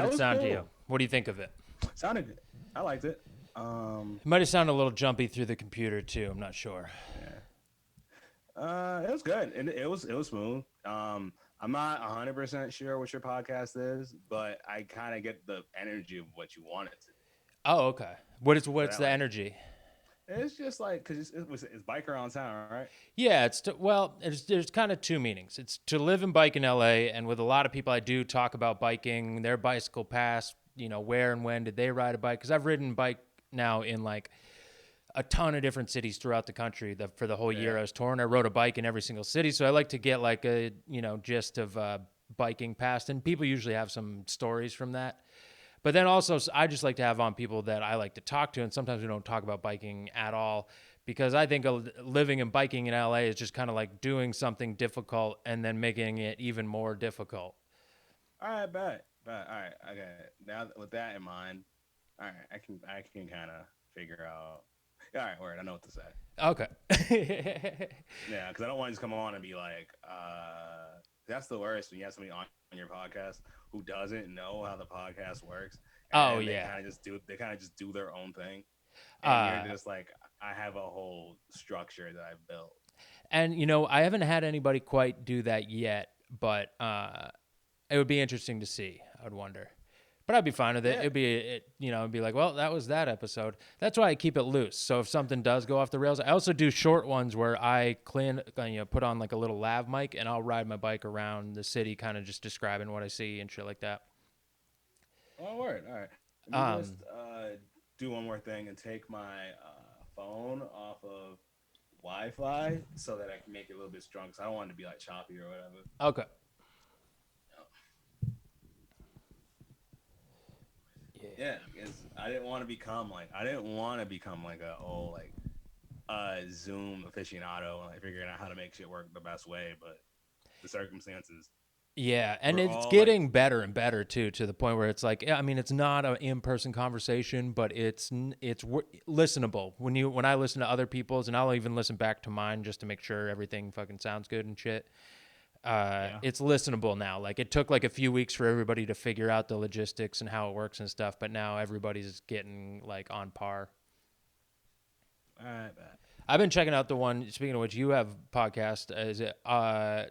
How'd That it was sound to you? cool. What do you think of it? Sounded good. I liked it. It might have sounded a little jumpy through the computer too. I'm not sure. Yeah. It was good. And it was smooth. I'm not 100% sure what your podcast is, but I kind of get the energy of what you want it to. Oh, okay. What's That the like energy? it's just like because it's bike around town, right? Yeah, there's kind of two meanings. It's to live and bike in LA, and with a lot of people, I do talk about biking, their bicycle past, where and when did they ride a bike? Because I've ridden bike now in like a ton of different cities throughout the country. For the whole year Yeah. I was touring, I rode a bike in every single city, so I like to get like a gist of biking past, and people usually have some stories from that. But then also, I just like to have on people that I like to talk to, and sometimes we don't talk about biking at all because I think living and biking in LA is just kind of like doing something difficult and then making it even more difficult. All right, bet. But all right, okay. Now with that in mind, all right, I can kind of figure out. All right, word. I know what to say. Okay. Yeah, because I don't want to just come on and be like, that's the worst when you have somebody on your podcast who doesn't know how the podcast works, Oh and yeah. they kind of just do their own thing, and you're Uh, just like, I have a whole structure that I've built. and I haven't had anybody quite do that yet, but it would be interesting to see. I would wonder. But I'd be fine with it. Yeah, It'd be like, well, that was that episode. That's why I keep it loose. So if something does go off the rails, I also do short ones where I put on like a little lav mic and I'll ride my bike around the city, kind of just describing what I see and shit like that. oh word. All right, let me just Um, do one more thing and take my phone off of Wi-Fi so that I can make it a little bit strong. Because I don't want it to be like choppy or whatever. okay. Yeah. Yeah, because I didn't want to become like a old like Zoom aficionado and like figuring out how to make shit work the best way. But the circumstances, Yeah, and we're it's all like, getting better and better too, to the point where it's like, I mean, it's not an in-person conversation, but listenable. When I listen to other people's, and I'll even listen back to mine just to make sure everything fucking sounds good and shit. yeah, It's listenable now. Like it took like a few weeks for everybody to figure out the logistics and how it works and stuff, but now everybody's getting like on par. all right, bet. I've been checking out the one. Speaking of which, you have podcast. Is it? I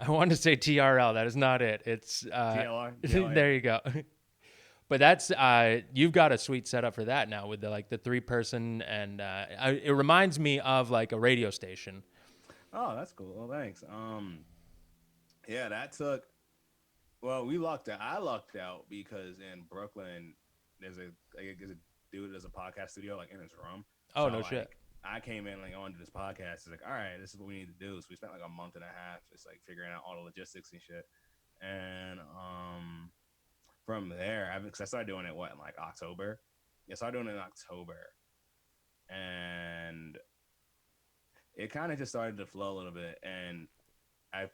wanted to say TRL. That is not it. It's TLR. there you go. But that's you've got a sweet setup for that now with the 3-person, and it reminds me of like a radio station. Oh, that's cool. Well, thanks. Yeah, that took. Well, we lucked out. I lucked out because in Brooklyn, there's a dude that does a podcast studio like in his room. Oh So no shit. like I came in like onto this podcast. It's like, all right, this is what we need to do. So we spent like a month and a half just like figuring out all the logistics and shit. And from there, because I started doing it in like October. Yeah, I started doing it in October, and it kind of just started to flow a little bit. And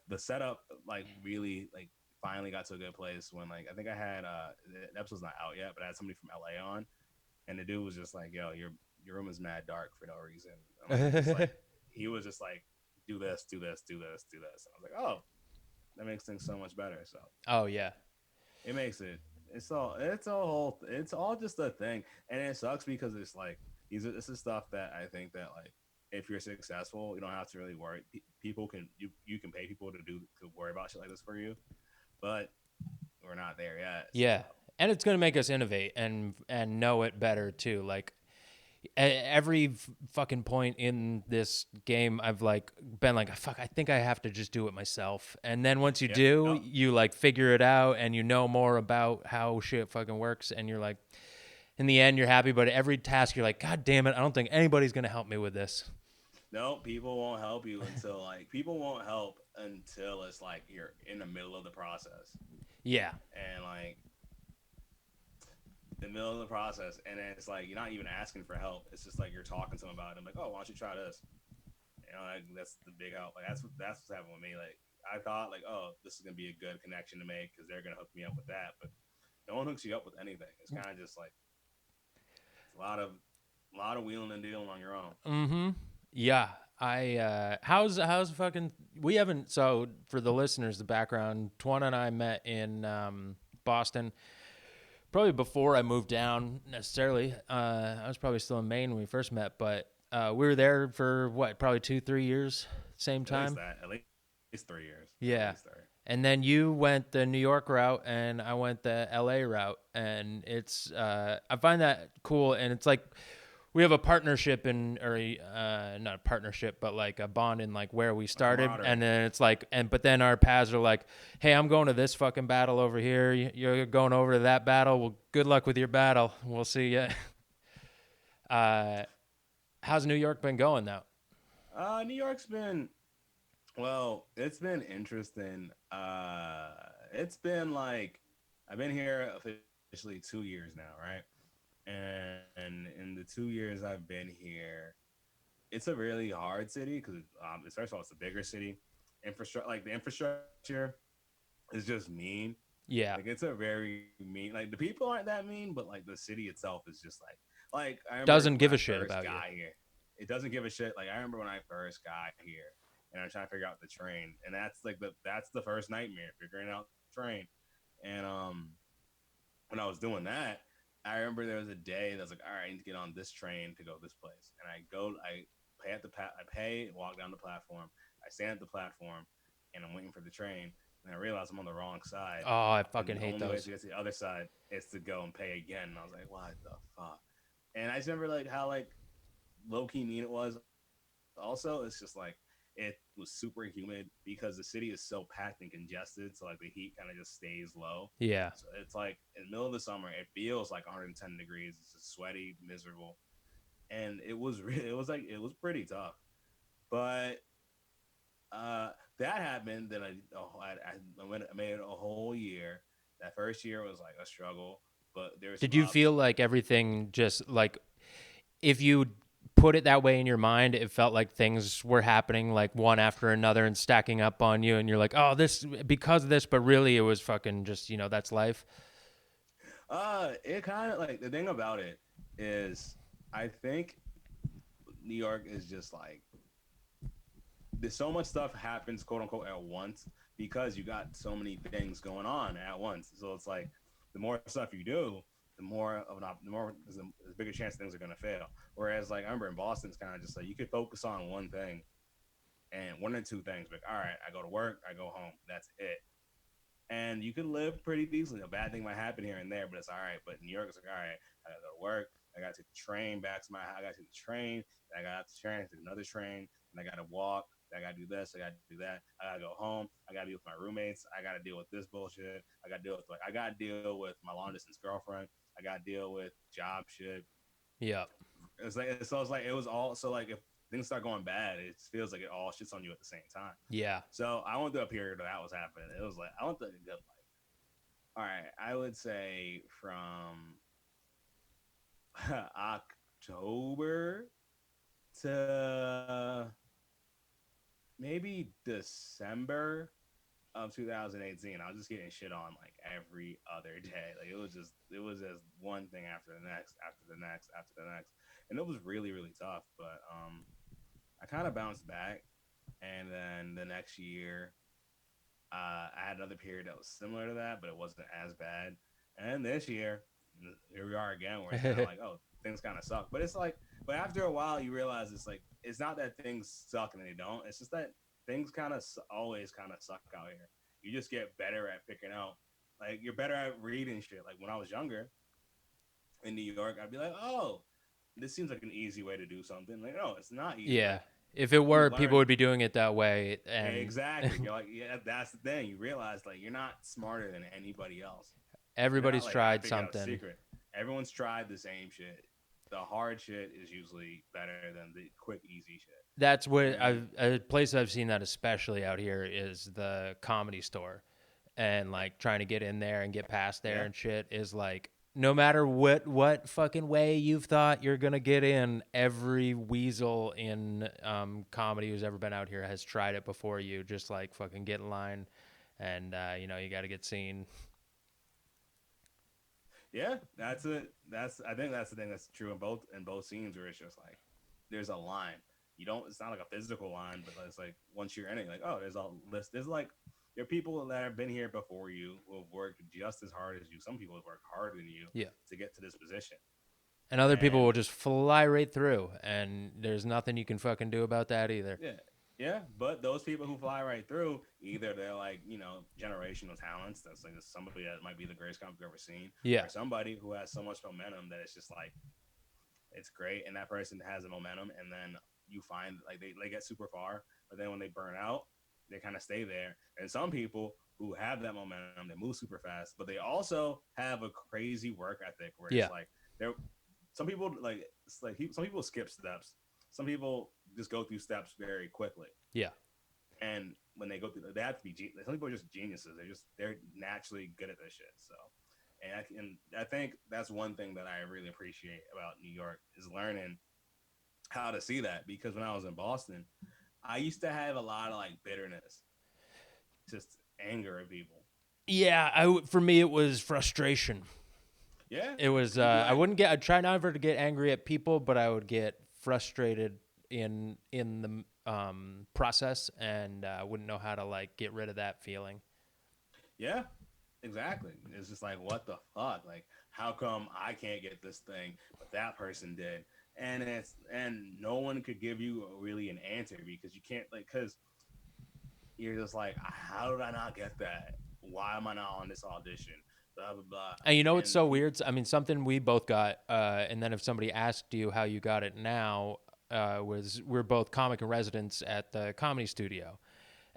the setup like really like finally got to a good place when like I think I had the episode's not out yet, but I had somebody from LA on, and the dude was just like, "Yo, your room is mad dark for no reason." Like, he was just like, "Do this, do this, do this, do this," and I was like, "Oh, that makes things so much better." So Oh yeah. it makes it. It's all just a thing, and it sucks because it's like this is stuff that I think that like if you're successful, you don't have to really worry. People can you can pay people to worry about shit like this for you, but we're not there yet. So Yeah, and it's gonna make us innovate and know it better too. Like every fucking point in this game, I've like been like, fuck, I think I have to just do it myself. And then once you yeah, do, no, you like figure it out and you know more about how shit fucking works. And you're like, in the end, you're happy. But every task, you're like, God damn it, I don't think anybody's gonna help me with this. no, people won't help until it's like you're in the middle of the process, Yeah, and like the middle of the process, and then it's like you're not even asking for help. It's just like you're talking to them about it. I'm like, oh, why don't you try this? Like, that's the big help. Like that's what's happened with me. Like I thought, like, oh, this is gonna be a good connection to make because they're gonna hook me up with that, but no one hooks you up with anything. It's kind of just like a lot of wheeling and dealing on your own. mm-hmm. Yeah. How's fucking we haven't so for the listeners, the background, Twan and I met in Boston probably before I moved down necessarily. I was probably still in Maine when we first met, but we were there for what, probably 2-3 years, same At least time. that. At least 3 years. At Yeah. least 3. And then you went the New York route, and I went the LA route, and it's I find that cool, and it's like we have a partnership in, or not a partnership, but like a bond in like where we A started, camaraderie. and then it's like, and but then our paths are like, hey, I'm going to this fucking battle over here. You're going over to that battle. Well, good luck with your battle. We'll see ya. Uh, how's New York been going now? New York's been well. It's been interesting. It's been like I've been here officially 2 years now, right? And in the 2 years I've been here, it's a really hard city because first of all, it's a bigger city. Infrastructure, like the infrastructure, is just mean. Yeah, Like it's a very mean. Like the people aren't that mean, but like the city itself is just like I remember doesn't when give I a shit first about you. got here. It doesn't give a shit. Like I remember when I first got here, and I'm trying to figure out the train, and that's the first nightmare, figuring out the train. And when I was doing that, I remember there was a day that was like, all right, I need to get on this train to go this place, and I pay at I pay, walk down the platform, I stand at the platform, and I'm waiting for the train, and I realize I'm on the wrong side, Oh, I and fucking the hate only way to those. get to the other side is to go and pay again. And I was like, what the fuck? And I just remember like how like low key mean it was. Also, it's just like it was super humid because the city is so packed and congested, so like the heat kind of just stays low. Yeah, So it's like in the middle of the summer, it feels like 110 degrees. It's just sweaty, miserable, and it was really, it was pretty tough. But that happened. Then I made it a whole year. That first year was like a struggle, but there were did some you ups. feel like everything just like, if you put it that way in your mind, it felt like things were happening like one after another and stacking up on you, and you're like, oh, this because of this, but really it was fucking just, that's life. It kind of like the thing about it is, I think New York is just like there's so much stuff happens quote unquote at once because you got so many things going on at once. So it's like the more stuff you do, the bigger chance things are gonna fail. Whereas like I remember in Boston, it's kind of just like you could focus on one thing and one or two things. Like all right, I go to work, I go home, that's it, and you can live pretty decently. A bad thing might happen here and there, but it's all right. But in New York, it's like all right, I gotta go to work. I gotta take the train back to my house. I gotta take the train. I gotta take the train, take another train, and I gotta walk. I gotta do this. I gotta do that. I gotta go home. I gotta be with my roommates. I gotta deal with this bullshit. I gotta deal with my long distance girlfriend. I gotta deal with job shit. Yeah. It's like it was all so like if things start going bad, it feels like it all shits on you at the same time. Yeah. So I went through a period where that was happening. It was like I went through a good like all right, I would say from October to maybe December of 2018. I was just getting shit on like every other day. Like it was just one thing after the next, after the next, after the next, and it was really really tough. But I kind of bounced back, and then the next year I had another period that was similar to that, but it wasn't as bad. And this year, here we are again, where it's kind of like, oh, things kind of suck. But it's like, but after a while, you realize it's like, it's not that things suck and they don't. It's just that things kind of always kind of suck out here. You just get better at picking out. Like you're better at reading shit. Like when I was younger in New York, I'd be like, oh, this seems like an easy way to do something. Like, no, it's not easy. Yeah. Like If it you were, people learn would be doing it that way. And exactly. You're like, yeah, that's the thing. You realize like you're not smarter than anybody else. You're not everybody's like I tried figured out a something. secret. Everyone's tried the same shit. The hard shit is usually better than the quick, easy shit. That's what And a place I've seen that especially out here is the Comedy Store, and like trying to get in there and get past there yeah, and shit is like, no matter what fucking way you've thought you're gonna get in, every weasel in comedy who's ever been out here has tried it before you. Just like fucking get in line, and you got to get seen. yeah, that's it. That's I think that's the thing that's true in both scenes where it's just like there's a line. You don't. It's not like a physical line, but it's like once you're in it, like oh, there's a list. There's like there are people that have been here before you who have worked just as hard as you. Some people have worked harder than you Yeah. to get to this position. And other people And will just fly right through, and there's nothing you can fucking do about that either. yeah, yeah. But those people who fly right through, either they're like, generational talents. That's like somebody that might be the greatest comic you've ever seen, Yeah. or somebody who has so much momentum that it's just like it's great, and that person has the momentum, and then you find like they get super far, but then when they burn out, they kind of stay there. And some people who have that momentum, they move super fast, but they also have a crazy work ethic where it's Yeah. like they're some people like it's like some people skip steps, some people just go through steps very quickly, Yeah. and when they go through, they have to be. Some people are just geniuses. They're naturally good at this shit. So, and I think that's one thing that I really appreciate about New York is learning how to see that. Because when I was in Boston, I used to have a lot of like bitterness, just anger at people. Yeah, for me it was frustration. Yeah, It was you I like wouldn't get I'd try never to get angry at people, but I would get frustrated in the process, and wouldn't know how to like get rid of that feeling. yeah, exactly. It's just like what the fuck? Like how come I can't get this thing, but that person did? And no one could give you really an answer because you can't like because you're just like, how did I not get that? Why am I not on this audition? Blah blah blah. And you know what's And so weird? I mean, something we both got, and then if somebody asked you how you got it now, was we're both comic in residence at the comedy studio.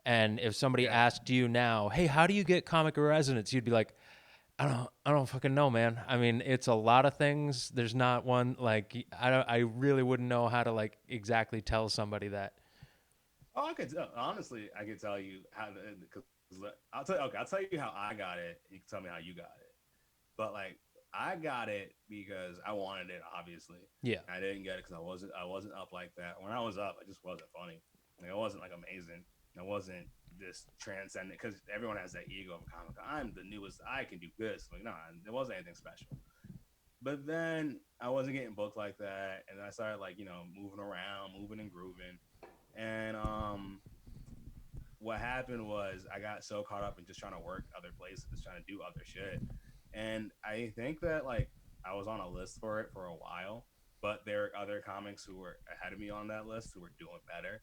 And if somebody yeah, asked you now, hey, how do you get comic in residence? You'd be like, I don't fucking know, man. I mean, it's a lot of things. There's not one like I really wouldn't know how to like exactly tell somebody that. oh, I could honestly, I could tell you how because I'll tell you. Okay, I'll tell you how I got it. You can tell me how you got it. But like, I got it because I wanted it. Obviously, Yeah. I didn't get it because I wasn't up like that. When I was up, I just wasn't funny. Like, I wasn't like amazing. I wasn't this transcendent because everyone has that ego of a comic. I'm the newest. I can do this. Like, no, there wasn't anything special. But then I wasn't getting booked like that, and then I started like moving around, moving and grooving, and what happened was I got so caught up in just trying to work other places, trying to do other shit. And I think that like I was on a list for it for a while, but there are other comics who were ahead of me on that list who were doing better.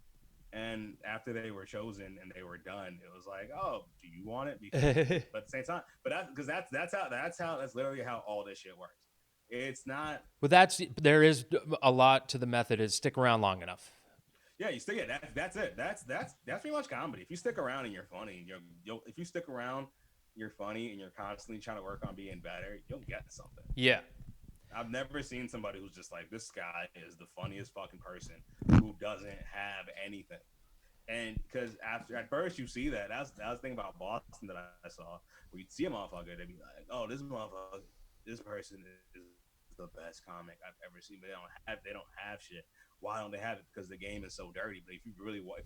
And after they were chosen and they were done, it was like, oh, do you want it? Because, but at the same time, but that's literally how all this shit works. It's not. But there is a lot to the method is stick around long enough. Yeah, you stick it. That's it. That's pretty much comedy. If you stick around and you're funny, you'll if you stick around, you're funny and you're constantly trying to work on being better, you'll get something. Yeah. I've never seen somebody who's just like this guy is the funniest fucking person who doesn't have anything. And because after at first you see that was the thing about Boston that I saw where you'd see a motherfucker, they'd be like, oh, this person is the best comic I've ever seen, but they don't have shit. Why don't they have it? Because the game is so dirty. But if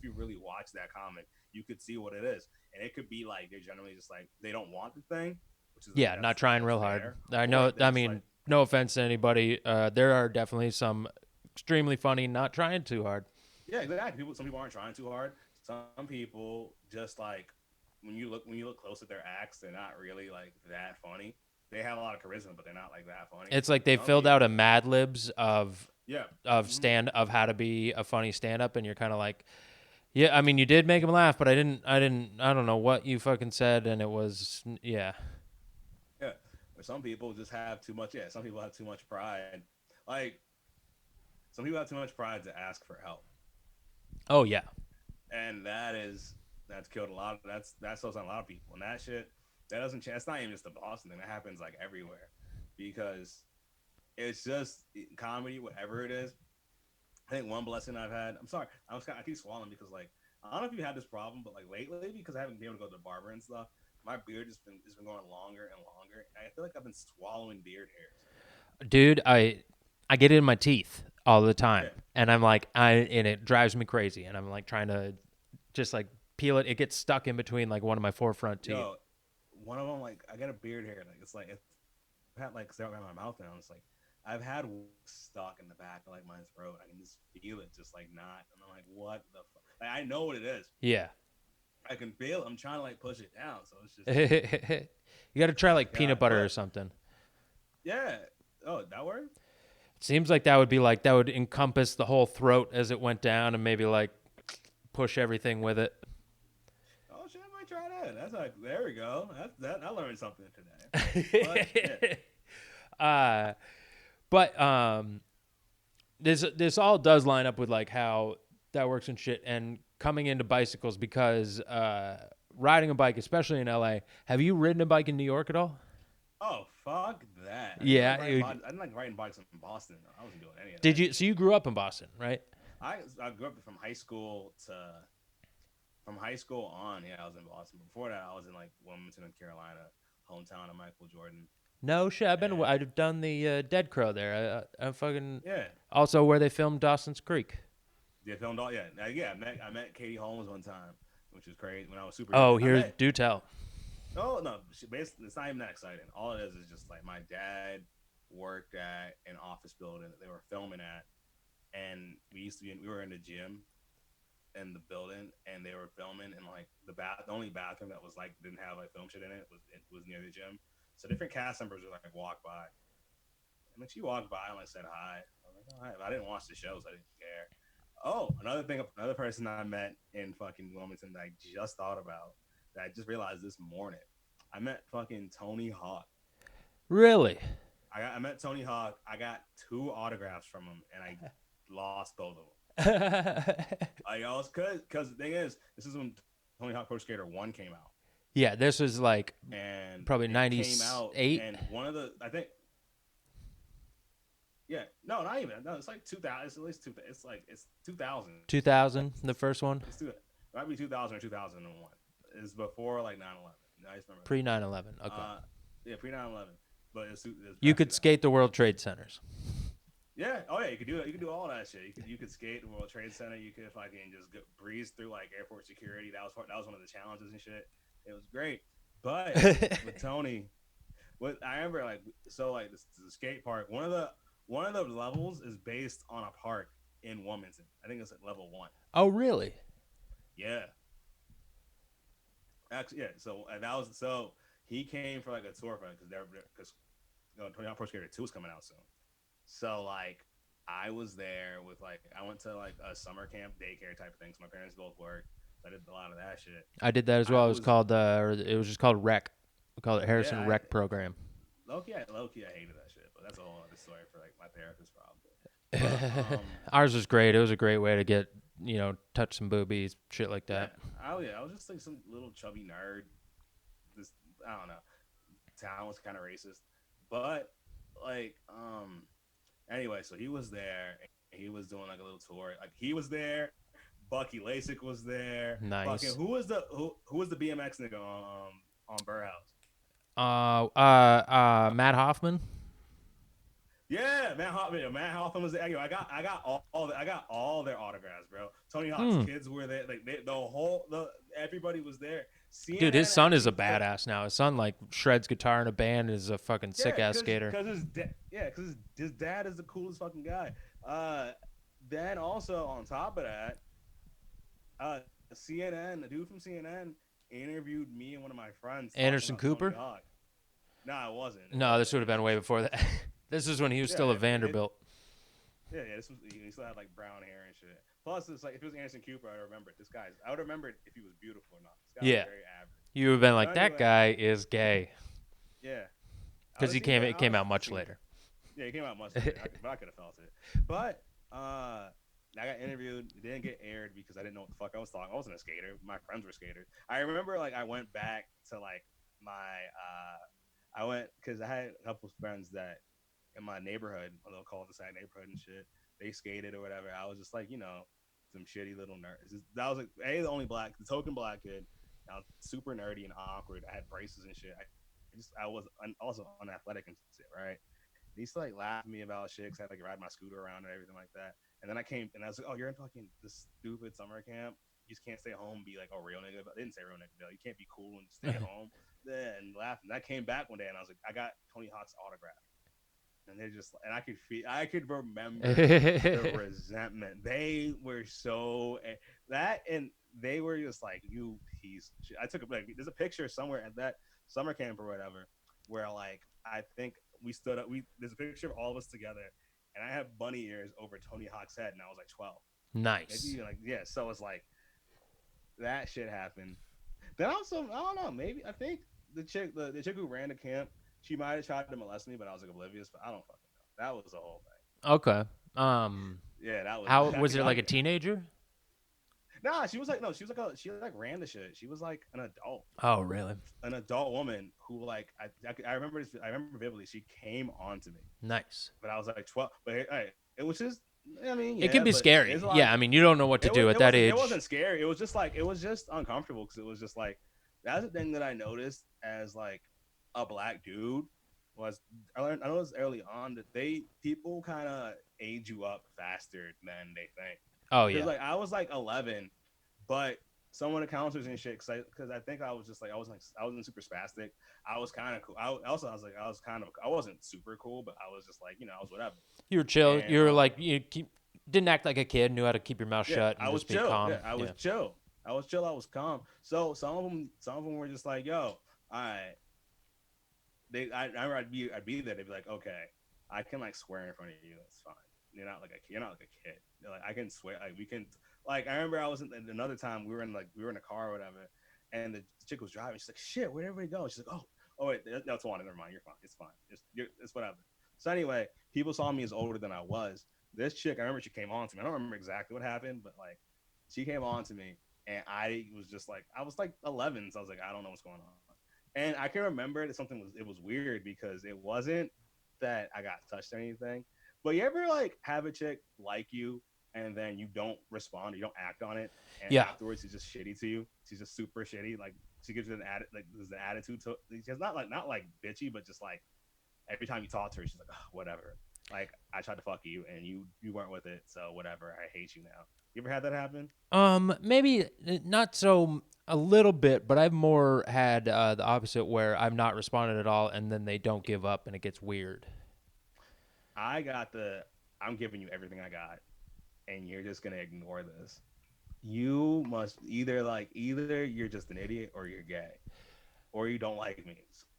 you really watch that comic, you could see what it is, and it could be like they're generally just like they don't want the thing, which is like Yeah, not trying that's real hard. fair, I or know. they're I just like mean, no offense to anybody. There are definitely some extremely funny, not trying too hard. yeah, exactly. Some people aren't trying too hard. Some people just like when you look close at their acts, they're not really like that funny. They have a lot of charisma, but they're not like that funny. It's like they Some filled out a people, Mad Libs yeah, hmm of how to be a funny stand up, and you're kind of like, yeah. I mean, you did make him laugh, but I don't know what you fucking said, and it was yeah. yeah. Or some people just have too much. Yeah, some people have too much pride. Like some people have too much pride to ask for help, Oh yeah. and that's killed a lot. That slows down a lot of people, and that shit that doesn't change. That's not even just the Boston thing. That happens like everywhere, because it's just comedy, whatever it is. I think one blessing I've had. I'm sorry, I keep swallowing because like I don't know if you had this problem, but like lately because I haven't been able to go to the barber and stuff, my beard has been going longer and longer. And I feel like I've been swallowing beard hairs. Dude, I get it in my teeth all the time, Yeah, and and it drives me crazy, and I'm like trying to just like peel it. It gets stuck in between like one of my four front teeth. yo, one of them like I got a beard hair. Like it's I've had like stuck around my mouth now. And it's like I've had stuck in the back of like my throat. I can just feel it, just like not. And I'm like, what the fuck? Like, I know what it is. Yeah. I can feel. I'm trying to like push it down, so it's just like, You got to try like God. peanut butter or But something. yeah. Oh, that word. It seems like that would be like that would encompass the whole throat as it went down and maybe like push everything with it. Oh shit, I might try that. That's like there we go. That's that. I learned something today. But yeah. uh, but this all does line up with like how that works and shit and coming into bicycles because riding a bike, especially in LA. Have you ridden a bike in New York at all? Oh fuck that. I didn't like Yeah. riding bikes. I didn't like riding bikes in Boston. I wasn't doing any of Did that you? So shit. you grew up in Boston, right? I grew up from high school on. Yeah, I was in Boston. Before that, I was in like Wilmington, North Carolina, hometown of Michael Jordan. No shit. And I've done the Dead Crow there. I fucking yeah, also where they filmed Dawson's Creek. they filmed all. Yeah, yeah. I met Katie Holmes one time, which was crazy when I was super young. Oh, I here, met. do tell. Oh no, basically, it's not even that exciting. All it is just like my dad worked at an office building that they were filming at, and we were in the gym in the building, and they were filming, and like the only bathroom that was like didn't have like film shit in it was near the gym. So different cast members would like walk by, and then she walked by and like said hi. I was like, oh, hi. But I didn't watch the shows. I didn't care. Oh, another person I met in fucking Wilmington that I just thought about that I just realized this morning. I met fucking Tony Hawk. Really? I met Tony Hawk. I got two autographs from him, and I lost both of them. I also because the thing is, this is when Tony Hawk Pro Skater 1 came out, Yeah, this was like and probably it came out, 98, and one of the I think yeah, no, not even. No, it's like 2000. It's at least two. It's like it's 2000. 2000, the first one, It's two. It might be 2000 or 2001. It's before like 9/11. I just remember pre 9/11. that. Okay. Yeah, pre 9/11, but it's You past could 2000. skate the World Trade Centers. Yeah. Oh yeah, you could do it. You could do all that shit. You could skate the World Trade Center. You could fucking just breeze through like airport security. That was one of the challenges and shit. It was great. But with Tony, what I remember like so like the skate park. One of the levels is based on a park in Wilmington. I think it's at level 1. Oh, really? Yeah. Actually, yeah. So that was so he came for like a tour for because Tony Hawk Pro Skater 2 is coming out soon. So like I was there with like I went to like a summer camp daycare type of thing. So my parents both worked. So I did a lot of that shit. I did that as I well. It was was called, it was just called Rec. We called it yeah, Harrison Rec Program. low key I hated that shit, but that's a whole other story for like my therapist probably. But Ours was great. It was a great way to get, touch some boobies, shit like yeah, that. I was just like some little chubby nerd. This I don't know. Town was kind of racist, but like anyway, so he was there. And he was doing like a little tour. Like he was there. Bucky Lasik was there. Fucking Nice. who was the BMX nigga on Burr House? Matt Hoffman. Yeah, Matt Hoffman was there. Yo, I got all their autographs, bro. Tony Hawk's Hmm. kids were there. Like everybody was there. Dude, his CNN son is a actually took badass now. His son like shreds guitar in a band and is a fucking sick yeah, ass skater. because his dad is the coolest fucking guy. Then also on top of that, CNN, the dude from CNN interviewed me and one of my friends talking Anderson about Tony Cooper? Hawk. No, it wasn't. It No, wasn't. this would have been way before that. This is when he was Yeah, still a it, Vanderbilt. yeah. This was he still had like brown hair and shit. Plus, it's like if it was Anderson Cooper, I would remember it. I would remember it if he was beautiful or not. This guy was Yeah, very average. you would have been So like, that anyway, guy is gay yeah, because it came out much later. Yeah, he came out much later, but I could have felt it. But I got interviewed. It didn't get aired because I didn't know what the fuck I was talking. I wasn't a skater. My friends were skaters. I remember like I went back to like my I went because I had a couple of friends that in my neighborhood, a little cul-de-sac neighborhood and shit. They skated or whatever. I was just like, some shitty little nerds. That was like the only the token black kid. I was super nerdy and awkward. I had braces and shit. I was also unathletic and shit, right? They used to like laugh at me about shit because I had like ride my scooter around and everything like that. And then I came and I was like, oh, you're in fucking this stupid summer camp. You just can't stay home and be like a real nigga. But they didn't say real nigga. You can't be cool and stay at home. And laugh. And I came back one day and I was like, I got Tony Hawk's autograph. and they're just, and I could remember the resentment. They were so that, and they were just like, you piece of shit. I took a, like, there's a picture somewhere at that summer camp or whatever where, like, I think we stood up. We There's a picture of all of us together, and I have bunny ears over Tony Hawk's head, and I was like 12, maybe Nice. even like, yeah. So it's like that shit happened. Then also, I don't know, maybe I think the chick who ran the camp, she might have tried to molest me, but I was like oblivious. But I don't fucking know. That was the whole thing. Okay. Um, Yeah, that was how I was could it I like a teenager? Nah, she was like, no, she was like she like ran the shit. She was like Oh, really? an adult woman who, like, I remember this, I remember vividly. She came on to me, Nice. but I was like 12. But hey, it was just, I mean, It yeah, can be but it's scary. like, Yeah, I mean, you don't know what to do at that it age. wasn't scary. It was just like, it was just uncomfortable because it was just like, that's the thing that I noticed as like a black dude was, I noticed early on that people kind of age you up faster than they think. Oh, Because yeah. like I was like 11, but some of the counselors and shit, because I think I was just like, I wasn't super spastic. I was kind of cool. I was like, I was kind of, I wasn't super cool, but I was just like, I was whatever. You were chill. And You were like didn't act like a kid. Knew how to keep your mouth yeah, shut I and was just be chill. Yeah, calm. I was Yeah. chill. I was chill. I was calm. So some of them were just like, "Yo, I." I'd be there. They'd be like, "Okay, I can like swear in front of you. It's fine. You're not like a kid. They're like, I can swear. Like, we can. Like, I remember I was in another time. We were in a car or whatever, and the chick was driving. She's like, "Shit, where'd everybody go?" She's like, oh wait, that's one. Never mind. You're fine. It's fine. It's whatever." So anyway, people saw me as older than I was. This chick, I remember she came on to me. I don't remember exactly what happened, but like, she came on to me, and I was just like, I was like 11, so I was like, I don't know what's going on. And I can remember that it was weird because it wasn't that I got touched or anything. But you ever like have a chick like you and then you don't respond, or you don't act on it, and Yeah. afterwards she's just shitty to you. She's just super shitty. Like, she gives you like there's an attitude to. She's not like bitchy, but just like every time you talk to her, she's like, oh, whatever. Like, I tried to fuck you and you weren't with it, so whatever. I hate you now. You ever had that happen? Maybe not so a little bit, but I've more had the opposite where I've not responded at all, and then they don't give up, and it gets weird. I got the I'm giving you everything I got, and you're just gonna ignore this. You must either you're just an idiot or you're gay or you don't like me.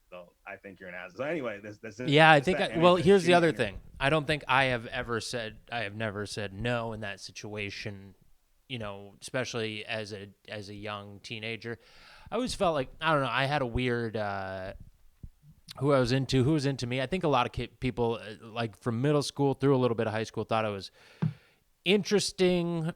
So I think you're an ass. So anyway, this Yeah, I it's think. that Well, energy, here's the shitty other energy. thing. I don't think I have ever said. I have never said no in that situation. Especially as a young teenager, I always felt like I don't know. I had a weird who I was into, who was into me. I think a lot of people like from middle school through a little bit of high school thought I was interesting,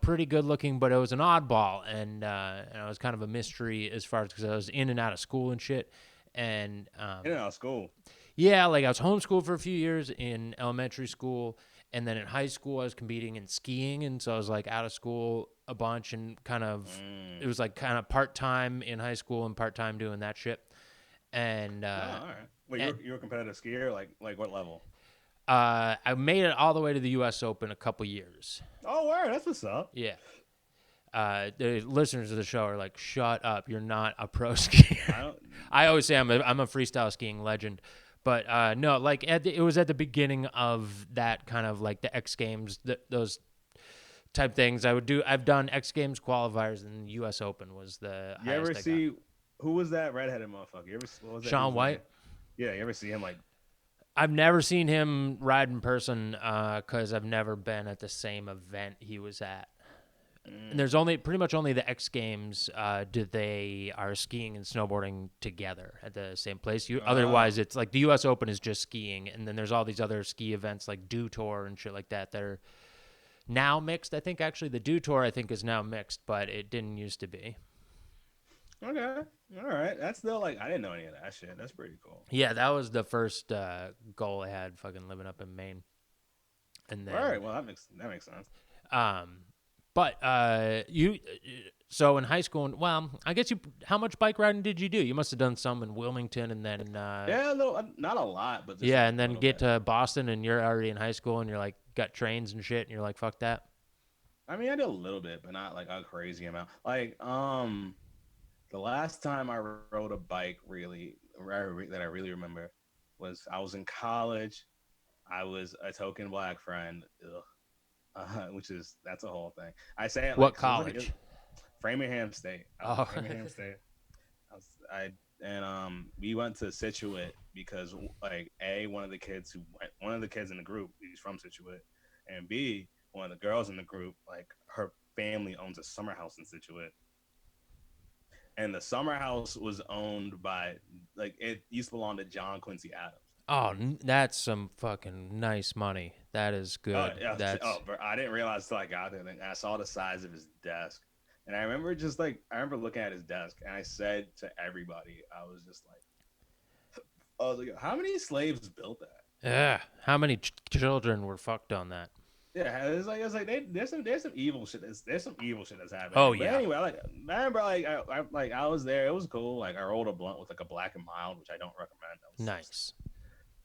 pretty good looking, but it was an oddball, and I was kind of a mystery as far as because I was in and out of school and shit. And In and out of school. yeah, like I was homeschooled for a few years in elementary school, and then in high school I was competing in skiing, and so I was like out of school a bunch and kind of it Mm. was like kind of part time in high school and part time doing that shit. And Oh, all right. Wait, and you're a competitive skier? Like what level? I made it all the way to the U.S. Open a couple years. Oh, word. That's what's up. Yeah. The listeners of the show are like, "Shut up! You're not a pro skier." I don't. I always say I'm a freestyle skiing legend, but no, like it was at the beginning of that kind of like the X Games, those type things. I've done X Games qualifiers, and U.S. Open was the You ever highest I got. see who was that redheaded motherfucker? What was that Sean dude's name? White. Yeah, you ever see him like? I've never seen him ride in person because I've never been at the same event he was at. And Mm, there's only pretty much only the X Games did they are skiing and snowboarding together at the same place. oh, Otherwise, it's like the U.S. Open is just skiing, and then there's all these other ski events like Dew Tour and shit like that that are now mixed. I think actually the Dew Tour I think is now mixed, but it didn't used to be. okay, all right. That's still like, I didn't know any of that shit. That's pretty cool. Yeah, that was the first goal I had, fucking living up in Maine, and All right, then well that makes sense. um, but you. So in high school, well, I guess how much bike riding did you do? You must have done some in Wilmington, and then Yeah, a little, not a lot, but just yeah, like and a then little get bit. to Boston, and you're already in high school, and you're like got trains and shit, and you're like, fuck that. I mean, I did a little bit, but not like a crazy amount. Like, the last time I rode a bike really that I really remember was I was in college. I was a token black friend, which is that's a whole thing. I say it like What because college? Framingham State. I was at Oh, Framingham State. I was I and we went to Situate because like one of the kids one of the kids in the group, he's from Situate, and B, one of the girls in the group, like her family owns a summer house in Situate, and the summer house was owned by like it used to belong to John Quincy Adams. oh, that's some fucking nice money. That is Oh good. yeah, That's but I didn't realize until I got there. And I saw the size of his desk, and I remember I remember looking at his desk, and I said to everybody, I was like, how many slaves built that? yeah. How many children were fucked on that? Yeah, it's like there's some evil shit. There's some evil shit that's Oh happening. But yeah, anyway, I remember I was there. It was cool. Like I rolled a blunt with like a black and mild, which I don't recommend. That was so sick. nice.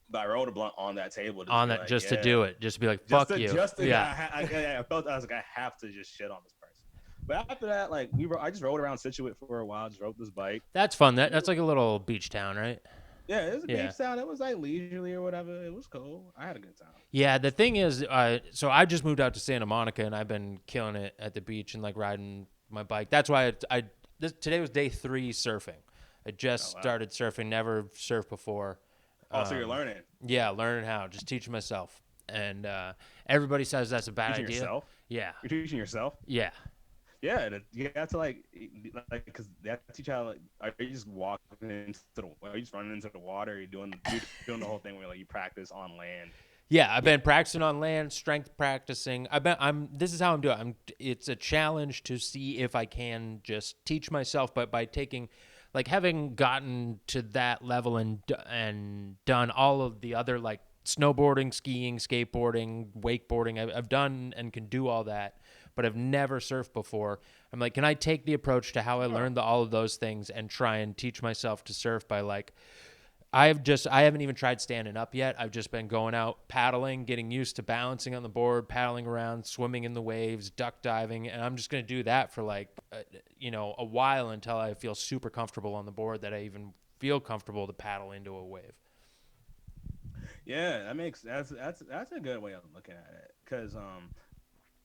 But I rolled a blunt on that table to just On be that, like, just to yeah, do it, just to be like, fuck you. just to Yeah, I felt I was like I have to just shit on this person. But after that, like I just rode around Situate for a while. Just rode this bike. that's fun. That's like a little beach town, right? Yeah, it was a Yeah. beach town. It was like leisurely or whatever. It was cool. I had a good time. Yeah, the thing is, so I just moved out to Santa Monica, and I've been killing it at the beach and like riding my bike. That's why today was day 3 surfing. I just Oh wow. started surfing, never surfed before. Oh, so you're learning. Yeah, learning how, just teaching myself. And everybody says that's a bad Teaching idea. yourself. Yeah, You're teaching yourself. yeah. Yeah, you have to like because they have to teach how like are you just walking into are you just running into the water? Are you doing the whole thing where like you practice on land? Yeah, I've been practicing on land, strength practicing. This is how I'm doing. It's a challenge to see if I can just teach myself, but by taking, like, having gotten to that level and done all of the other, like, snowboarding, skiing, skateboarding, wakeboarding. I've done and can do all that, but I've never surfed before. I'm like, can I take the approach to how I learned all of those things and try and teach myself to surf by, like, I haven't even tried standing up yet. I've just been going out paddling, getting used to balancing on the board, paddling around, swimming in the waves, duck diving, and I'm just going to do that for like a while until I feel super comfortable on the board that I even feel comfortable to paddle into a wave. Yeah, that's a good way of looking at it. Because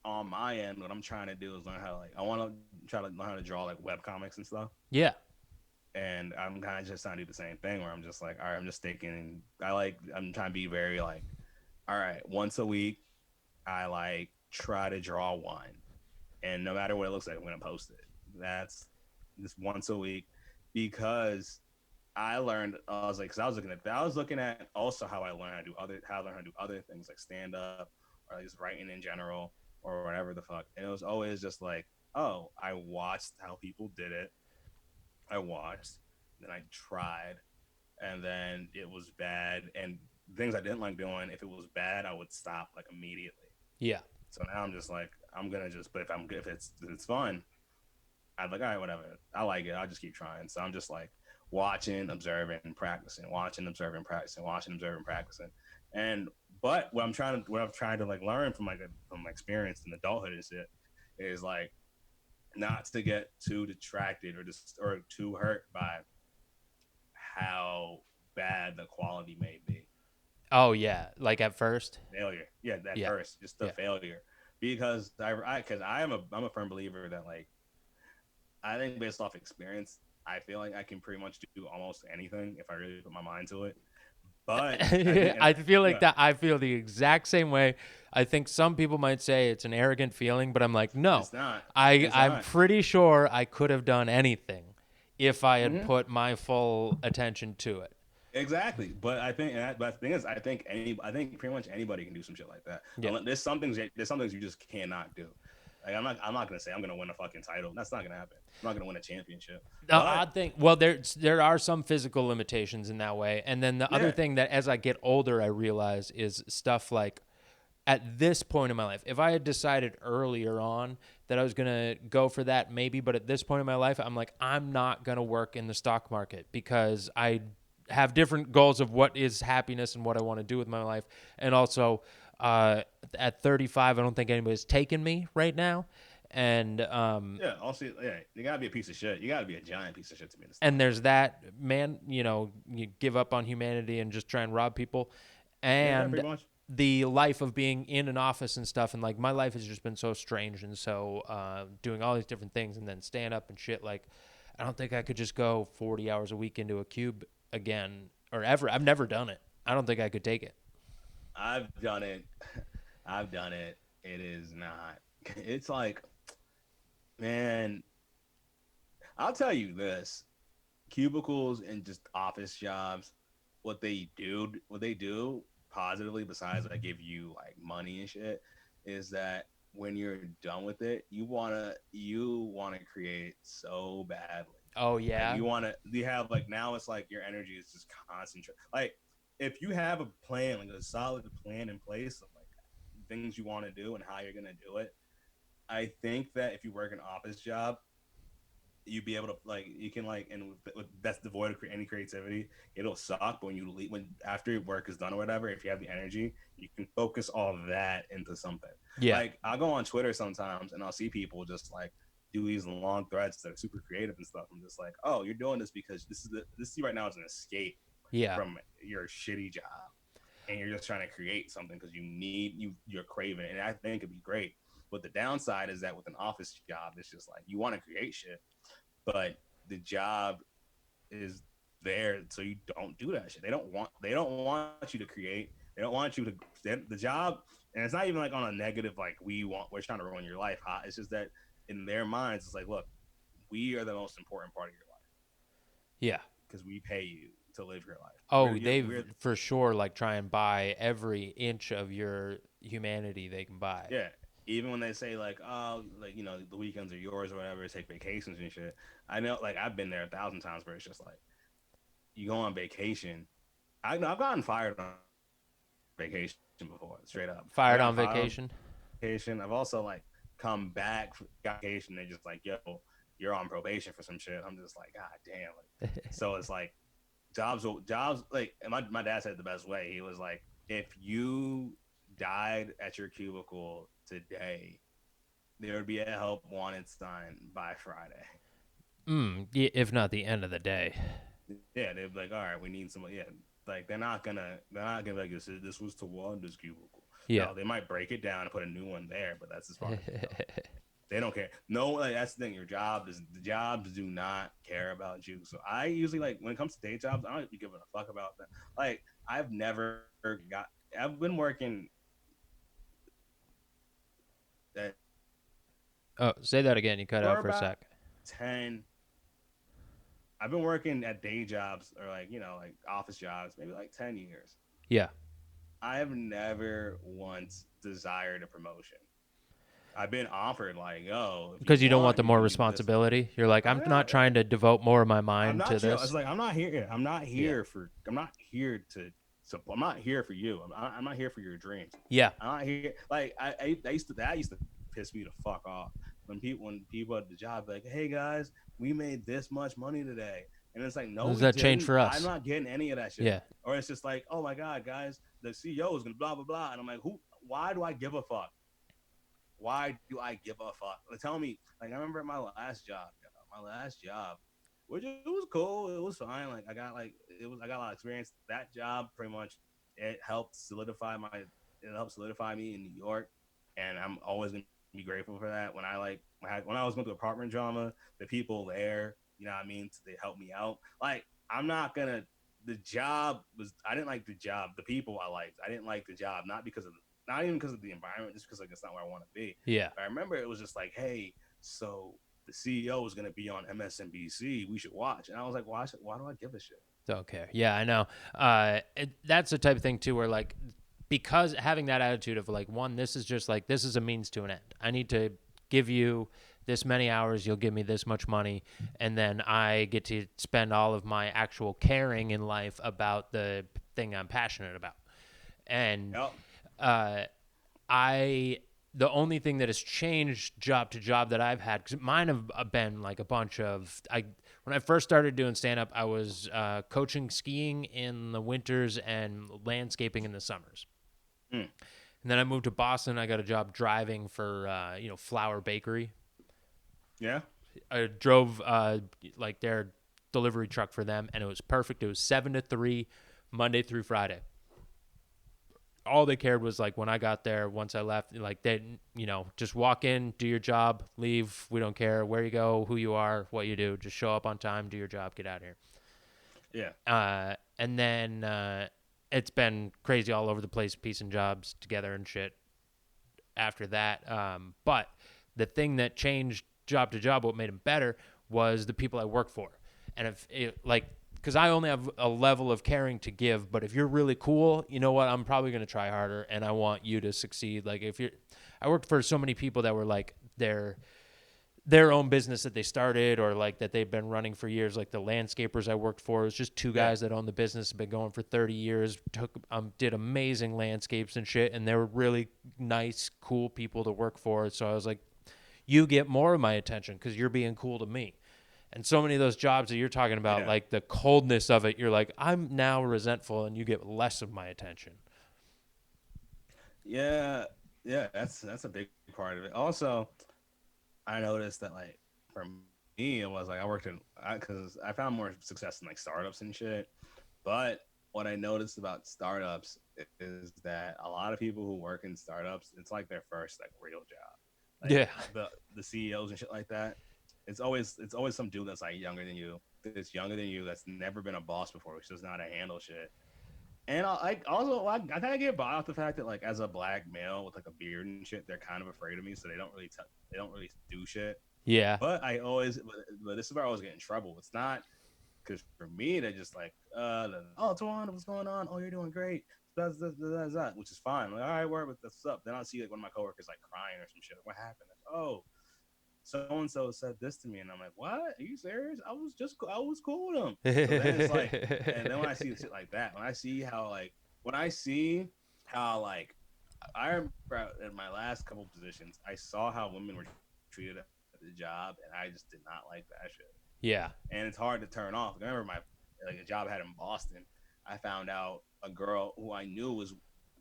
on my end, what I'm trying to do is learn how to like I want to try to learn how to draw like web comics and stuff. Yeah. And I'm kind of just trying to do the same thing where I'm just like, all right, I'm just thinking. I'm trying to be very like, all right, once a week, I like try to draw one, and no matter what it looks like, I'm gonna post it. That's just once a week because I learned. I was like, because I was looking at also how I learned how to learn how to do other things like stand up or like just writing in general or whatever the fuck. And it was always just like, oh, I watched how people did it. I watched, then I tried, and then it was bad. And things I didn't like doing, if it was bad, I would stop like immediately. Yeah. So now I'm just like, I'm gonna just, but if it's fun, I'm like, all right, whatever. I like it. I'll just keep trying. So I'm just like watching, observing, practicing, watching, observing, practicing, watching, observing, practicing. And but what I'm trying to like learn from from my experience in adulthood and shit is like not to get too detracted or too hurt by how bad the quality may be. Oh yeah, like at first. Failure, yeah, that Yeah. first, just the Yeah. failure, because I'm a firm believer that like I think based off experience, I feel like I can pretty much do almost anything if I really put my mind to it. But I think, I feel like yeah, that. I feel the exact same way. I think some people might say it's an arrogant feeling, but I'm like, no. it's not. It's I'm not. pretty sure I could have done anything if I had Mm-hmm. put my full attention to it. Exactly, but but the thing is, I think pretty much anybody can do some shit like that. Yeah. There's some things you just cannot do. Like I'm not gonna say I'm gonna win a fucking title. That's not gonna happen. I'm not gonna win a championship. The But odd thing, well, there are some physical limitations in that way, and then the other yeah, thing that as I get older, I realize is stuff like at this point in my life, if I had decided earlier on that I was going to go for that, maybe, but at this point in my life, I'm like, I'm not going to work in the stock market because I have different goals of what is happiness and what I want to do with my life. And also, at 35, I don't think anybody's taken me right now. And yeah. Also, yeah, you gotta be a piece of shit. You gotta be a giant piece of shit to be in the stock and there's market. that, man, you give up on humanity and just try and rob people. Yeah, And pretty much. the life of being in an office and stuff, and like my life has just been so strange and so doing all these different things and then stand up and shit. Like, I don't think I could just go 40 hours a week into a cube again or ever. I've never done it. I don't think I could take it. I've done it. I've done it. It is not. It's like, man, I'll tell you this: cubicles and just office jobs, what they do positively, besides like give you like money and shit, is that when you're done with it, you wanna create so badly. Oh Like yeah, you have like now it's like your energy is just concentrate. Like if you have a plan, like a solid plan in place of like things you want to do and how you're gonna do it, I think that if you work an office job, you be able to like you can like and that's devoid of any creativity. It'll suck, but when you leave, when after your work is done or whatever, if you have the energy, you can focus all that into something. yeah, Like I'll go on Twitter sometimes and I'll see people just like do these long threads that are super creative and stuff. I'm just like, oh, you're doing this because this right now is an escape yeah. from your shitty job, and you're just trying to create something because you're craving it, and I think it'd be great. But the downside is that with an office job, it's just like you want to create shit, but the job is there so you don't do that shit. They don't want you to create. They don't want you to the job, and it's not even like on a negative like we're trying to ruin your life. Huh? It's just that in their minds, it's like, look, we are the most important part of your life Yeah. because we pay you to live your life. Oh, they've for sure like try and buy every inch of your humanity they can buy. Yeah. Even when they say like, oh, like the weekends are yours or whatever, take vacations and shit. I know, like I've been there 1,000 times where it's just like you go on vacation. I've gotten fired on vacation before, straight up. I've Fired gotten on fired on vacation. vacation. I've also like come back from vacation. They're just like, yo, you're on probation for some shit. I'm just like, god damn. Like, so it's like jobs like my dad said it the best way. He was like, if you died at your cubicle today, there would be a help wanted sign by Friday. If not the end of the day. Yeah, they'd be like, all right, we need someone. Yeah, like they're not gonna be like this was Tawanda's cubicle. Yeah. No, they might break it down and put a new one there, but that's as far as they go. They don't care. No, like that's the thing. The jobs do not care about you. So I usually like when it comes to day jobs, I don't be giving a fuck about that. Like I've been working at Oh, say that again. You cut for out for a about sec. 10. I've been working at day jobs or like like office jobs maybe like 10 years. Yeah. I have never once desired a promotion. I've been offered like, oh, if you Because you don't want want, the you more can do this. responsibility. You're like, I I'm know. not trying to devote more of my I'm mind not to chill. It's this. like I'm not here. I'm not Yeah. here for. I'm not here to. So I'm not here for you. I'm not here for your dreams. Yeah. I'm not here. Like that used to piss me the fuck off when people at the job like, hey guys, we made this much money today, and it's like, no, What does we that change didn't. for I'm us? not getting any of that shit. Yeah. Or it's just like, oh my god, guys, the CEO is gonna blah blah blah, and I'm like, who? Why do I give a fuck? Why do I give a fuck? Like, tell me. Like I remember at my last job, which it was cool. It was fine. Like I got a lot of experience. That job pretty much it helped solidify me in New York, and I'm always gonna be grateful for that. When I was going through apartment drama, the people there, you know what I mean, they helped me out. Like I'm not gonna. The job was I didn't like the job. The people I liked. I didn't like the job not even because of the environment, just because like it's not where I want to be. Yeah. But I remember it was just like, hey, so the CEO is going to be on MSNBC. We should watch. And I was like, why do I give a shit? Don't care. Yeah, I know. That's the type of thing too, where like, because having that attitude of like, one, this is just like, this is a means to an end. I need to give you this many hours, you'll give me this much money, and then I get to spend all of my actual caring in life about the thing I'm passionate about. And Yep. I the only thing that has changed job to job that I've had, because mine have been like a bunch of when I first started doing stand up, I was coaching skiing in the winters and landscaping in the summers. Mm. And then I moved to Boston. I got a job driving for Flower Bakery. Yeah. I drove like their delivery truck for them, and it was perfect. It was 7 to 3, Monday through Friday. all they cared was like when I got there, once I left, like they, just walk in, do your job, leave. We don't care where you go, who you are, what you do. Just show up on time, do your job, get out of here. Yeah. And then it's been crazy all over the place, piecing jobs together and shit after that. But the thing that changed job to job, what made them better, was the people I work for. And if it, like, because I only have a level of caring to give, but if you're really cool, you know what? I'm probably going to try harder, and I want you to succeed. Like if you're, I worked for so many people that were like their own business that they started or like that they've been running for years. Like the landscapers I worked for, it was just two Yeah. guys that own the business, have been going for 30 years, did amazing landscapes and shit. And they were really nice, cool people to work for. So I was like, you get more of my attention because you're being cool to me. And so many of those jobs that you're talking about, Yeah. like the coldness of it, you're like, I'm now resentful and you get less of my attention. Yeah. Yeah. That's a big part of it. Also, I noticed that like for me, it was like I worked in because I found more success in like startups and shit. But what I noticed about startups is that a lot of people who work in startups, it's like their first like real job. Like Yeah. the CEOs and shit like that. It's always some dude that's like younger than you, that's younger than you, that's never been a boss before, which doesn't know how to handle shit. And I kind of get by off the fact that like as a black male with like a beard and shit, they're kind of afraid of me, so they don't really do shit. Yeah. But this is where I always get in trouble. It's not because for me they're just like, oh Tawanda, what's going on? Oh, you're doing great. That's that, which is fine. Like, all right, word, but that's up. Then I'll see like one of my coworkers like crying or some shit. Like, what happened? Like, oh, so and so said this to me, and I'm like, what? Are you serious? I was cool with him. So then it's like, and then when I see shit like that, when I see how like I remember in my last couple positions, I saw how women were treated at the job, and I just did not like that shit. Yeah. And it's hard to turn off. I remember my like a job I had in Boston. I found out a girl who I knew was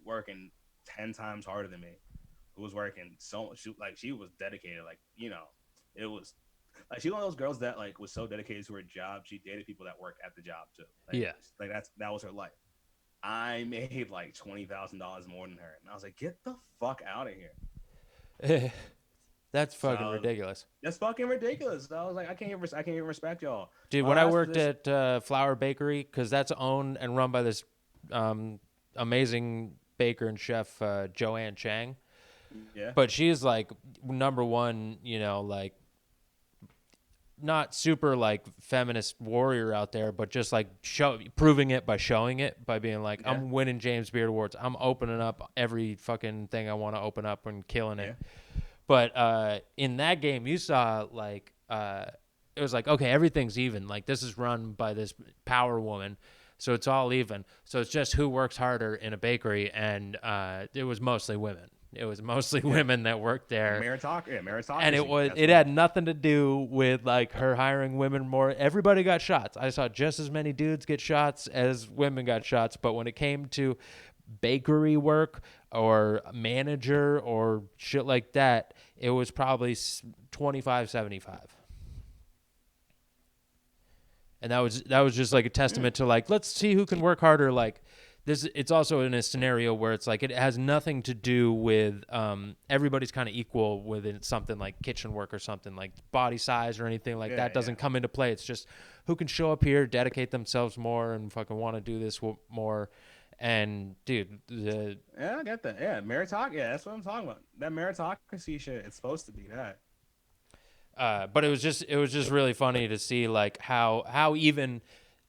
working 10 times harder than me, who was working so much. She was dedicated. Like it was like she was one of those girls that like was so dedicated to her job. She dated people that work at the job too. Yeah. Like that was her life. I made like $20,000 more than her, and I was like, get the fuck out of here. That's fucking So ridiculous. that's fucking ridiculous. So I was like, I can't even respect y'all. Dude, My when I last worked position, at Flower Bakery, because that's owned and run by this um, amazing baker and chef, Joanne Chang. yeah, But she's like number one, like not super like feminist warrior out there, but just like proving it by showing it by being like, yeah, I'm winning James Beard Awards. I'm opening up every fucking thing I want to open up and killing it. yeah, But in that game, you saw like it was like, okay, everything's even. Like this is run by this power woman, so it's all even. So it's just who works harder in a bakery, and it was mostly women. It was mostly yeah. women that worked there, and Meritocracy. That's it what. had nothing to do with like her hiring women more. Everybody got shots. I saw just as many dudes get shots as women got shots. But when it came to bakery work or manager or shit like that, it was probably 25-75. And that was just like a testament to like, let's see who can work harder. Like this, it's also in a scenario where it's like it has nothing to do with everybody's kind of equal within something like kitchen work or something like body size or anything like Yeah, that yeah, doesn't come into play. It's just who can show up here, dedicate themselves more, and fucking want to do this more. And dude, yeah. I get that. Yeah, meritocracy. Yeah, that's what I'm talking about. That meritocracy shit. It's supposed to be that. but it was just really funny to see like how even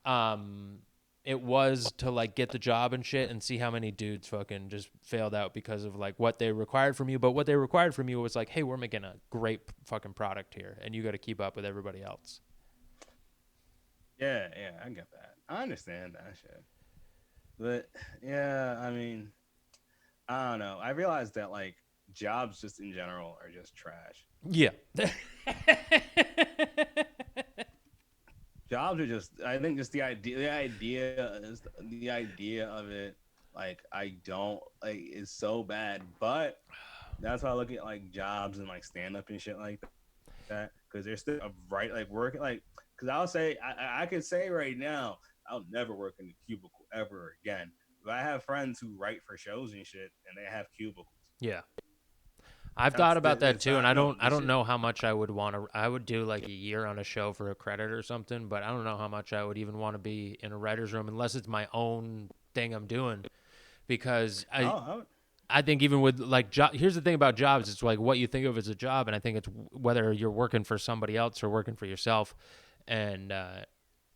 um it was to like get the job and shit and see how many dudes fucking just failed out because of like what they required from you. But what they required from you was like, hey, we're making a great fucking product here and you got to keep up with everybody else. Yeah, yeah. I get that. I understand that shit. But yeah, I mean, I don't know. I realized that like jobs just in general are just trash. Yeah. Jobs are just. I think just the idea of it. Like I don't like is so bad, but that's why I look at like jobs and like stand up and shit like that because there's still a right like working like because I'll say I could say right now I'll never work in a cubicle ever again. But I have friends who write for shows and shit, and they have cubicles. Yeah. I've thought That's about that it's too, and not no I this don't shit. know how much I would want to. I would do like a year on a show for a credit or something, but I don't know how much I would even want to be in a writer's room unless it's my own thing I'm doing. Because Oh, I think even with like here's the thing about jobs, it's like what you think of as a job, and I think it's whether you're working for somebody else or working for yourself, and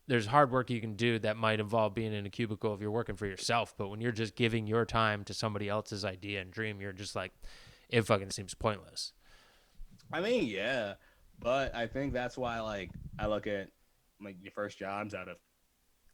there's hard work you can do that might involve being in a cubicle if you're working for yourself, but when you're just giving your time to somebody else's idea and dream, you're just like, it fucking seems pointless. I mean, yeah, but I think that's why like I look at like your first jobs out of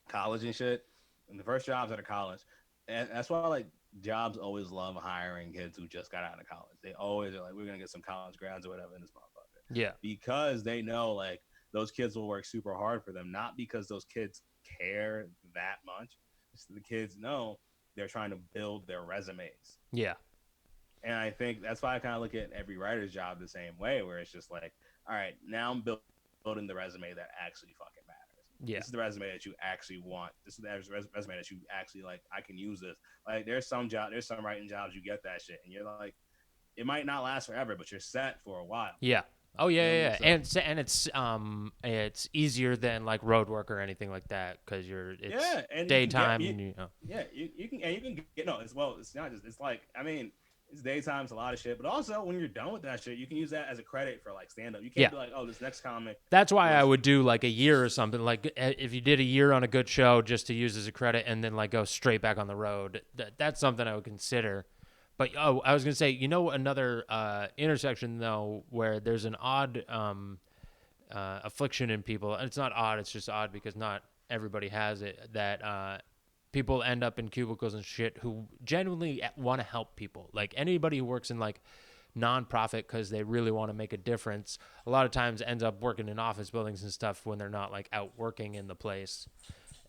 college and shit, and the first jobs out of college, and that's why like jobs always love hiring kids who just got out of college. They always are like, we're gonna get some college grads or whatever in this motherfucker, Yeah. because they know like those kids will work super hard for them, not because those kids care that much. It's the kids know they're trying to build their resumes. Yeah. And I think that's why I kind of look at every writer's job the same way, where it's just like, all right, now I'm building the resume that actually fucking matters. Yeah. This is the resume that you actually want. This is the resume that you actually like. I can use this. Like, there's some writing jobs you get that shit, and you're like, it might not last forever, but you're set for a while. Yeah. Oh yeah, You know what I yeah, mean? yeah. So And it's easier than like road work or anything like that because it's yeah, and you can get daytime. You know. yeah, you can and you can get no as well. It's not just it's like I mean it's daytime, it's a lot of shit, but also when you're done with that shit, you can use that as a credit for like stand up. You Yeah. can't be like, oh, this next comic That's why I was would do like a year or something. Like if you did a year on a good show just to use as a credit and then like go straight back on the road, that's something I would consider. But I was gonna say, another intersection though where there's an odd affliction in people. And it's not odd; it's just odd because not everybody has it. That people end up in cubicles and shit who genuinely want to help people. Like anybody who works in like nonprofit because they really want to make a difference, a lot of times ends up working in office buildings and stuff when they're not like out working in the place.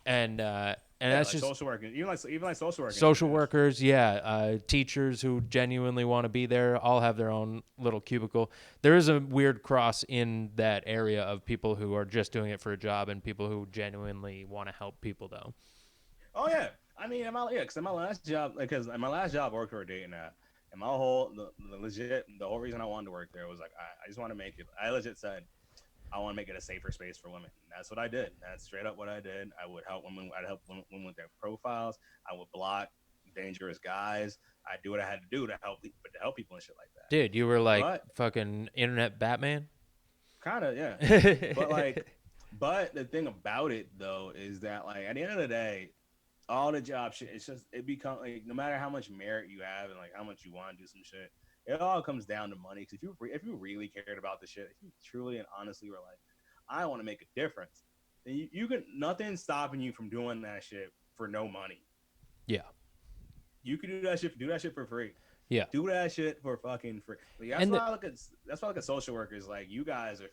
And yeah, that's like just social work, even like social work and shit social is. workers, yeah, teachers who genuinely want to be there all have their own little cubicle. There is a weird cross in that area of people who are just doing it for a job and people who genuinely want to help people, though. Oh yeah, I mean, because in my last job, because in my last job, I worked for a dating app, and my whole the whole reason I wanted to work there was like I just want to make it. I legit said I want to make it a safer space for women. And that's what I did. That's straight up what I did. I would help women. I'd help women with their profiles. I would block dangerous guys. I do what I had to do to help people and shit like that. Dude, you were like But fucking internet Batman. kind of yeah. But but the thing about it though is that like at the end of the day, all the job shit, it's just it becomes like no matter how much merit you have and like how much you want to do some shit, it all comes down to money. Because if you really cared about the shit, if you truly and honestly were like, I want to make a difference, then you can nothing stopping you from doing that shit for no money. Yeah, You can do that shit for free. yeah, Do that shit for fucking free. Like, and that's why I look at social workers. Like you guys are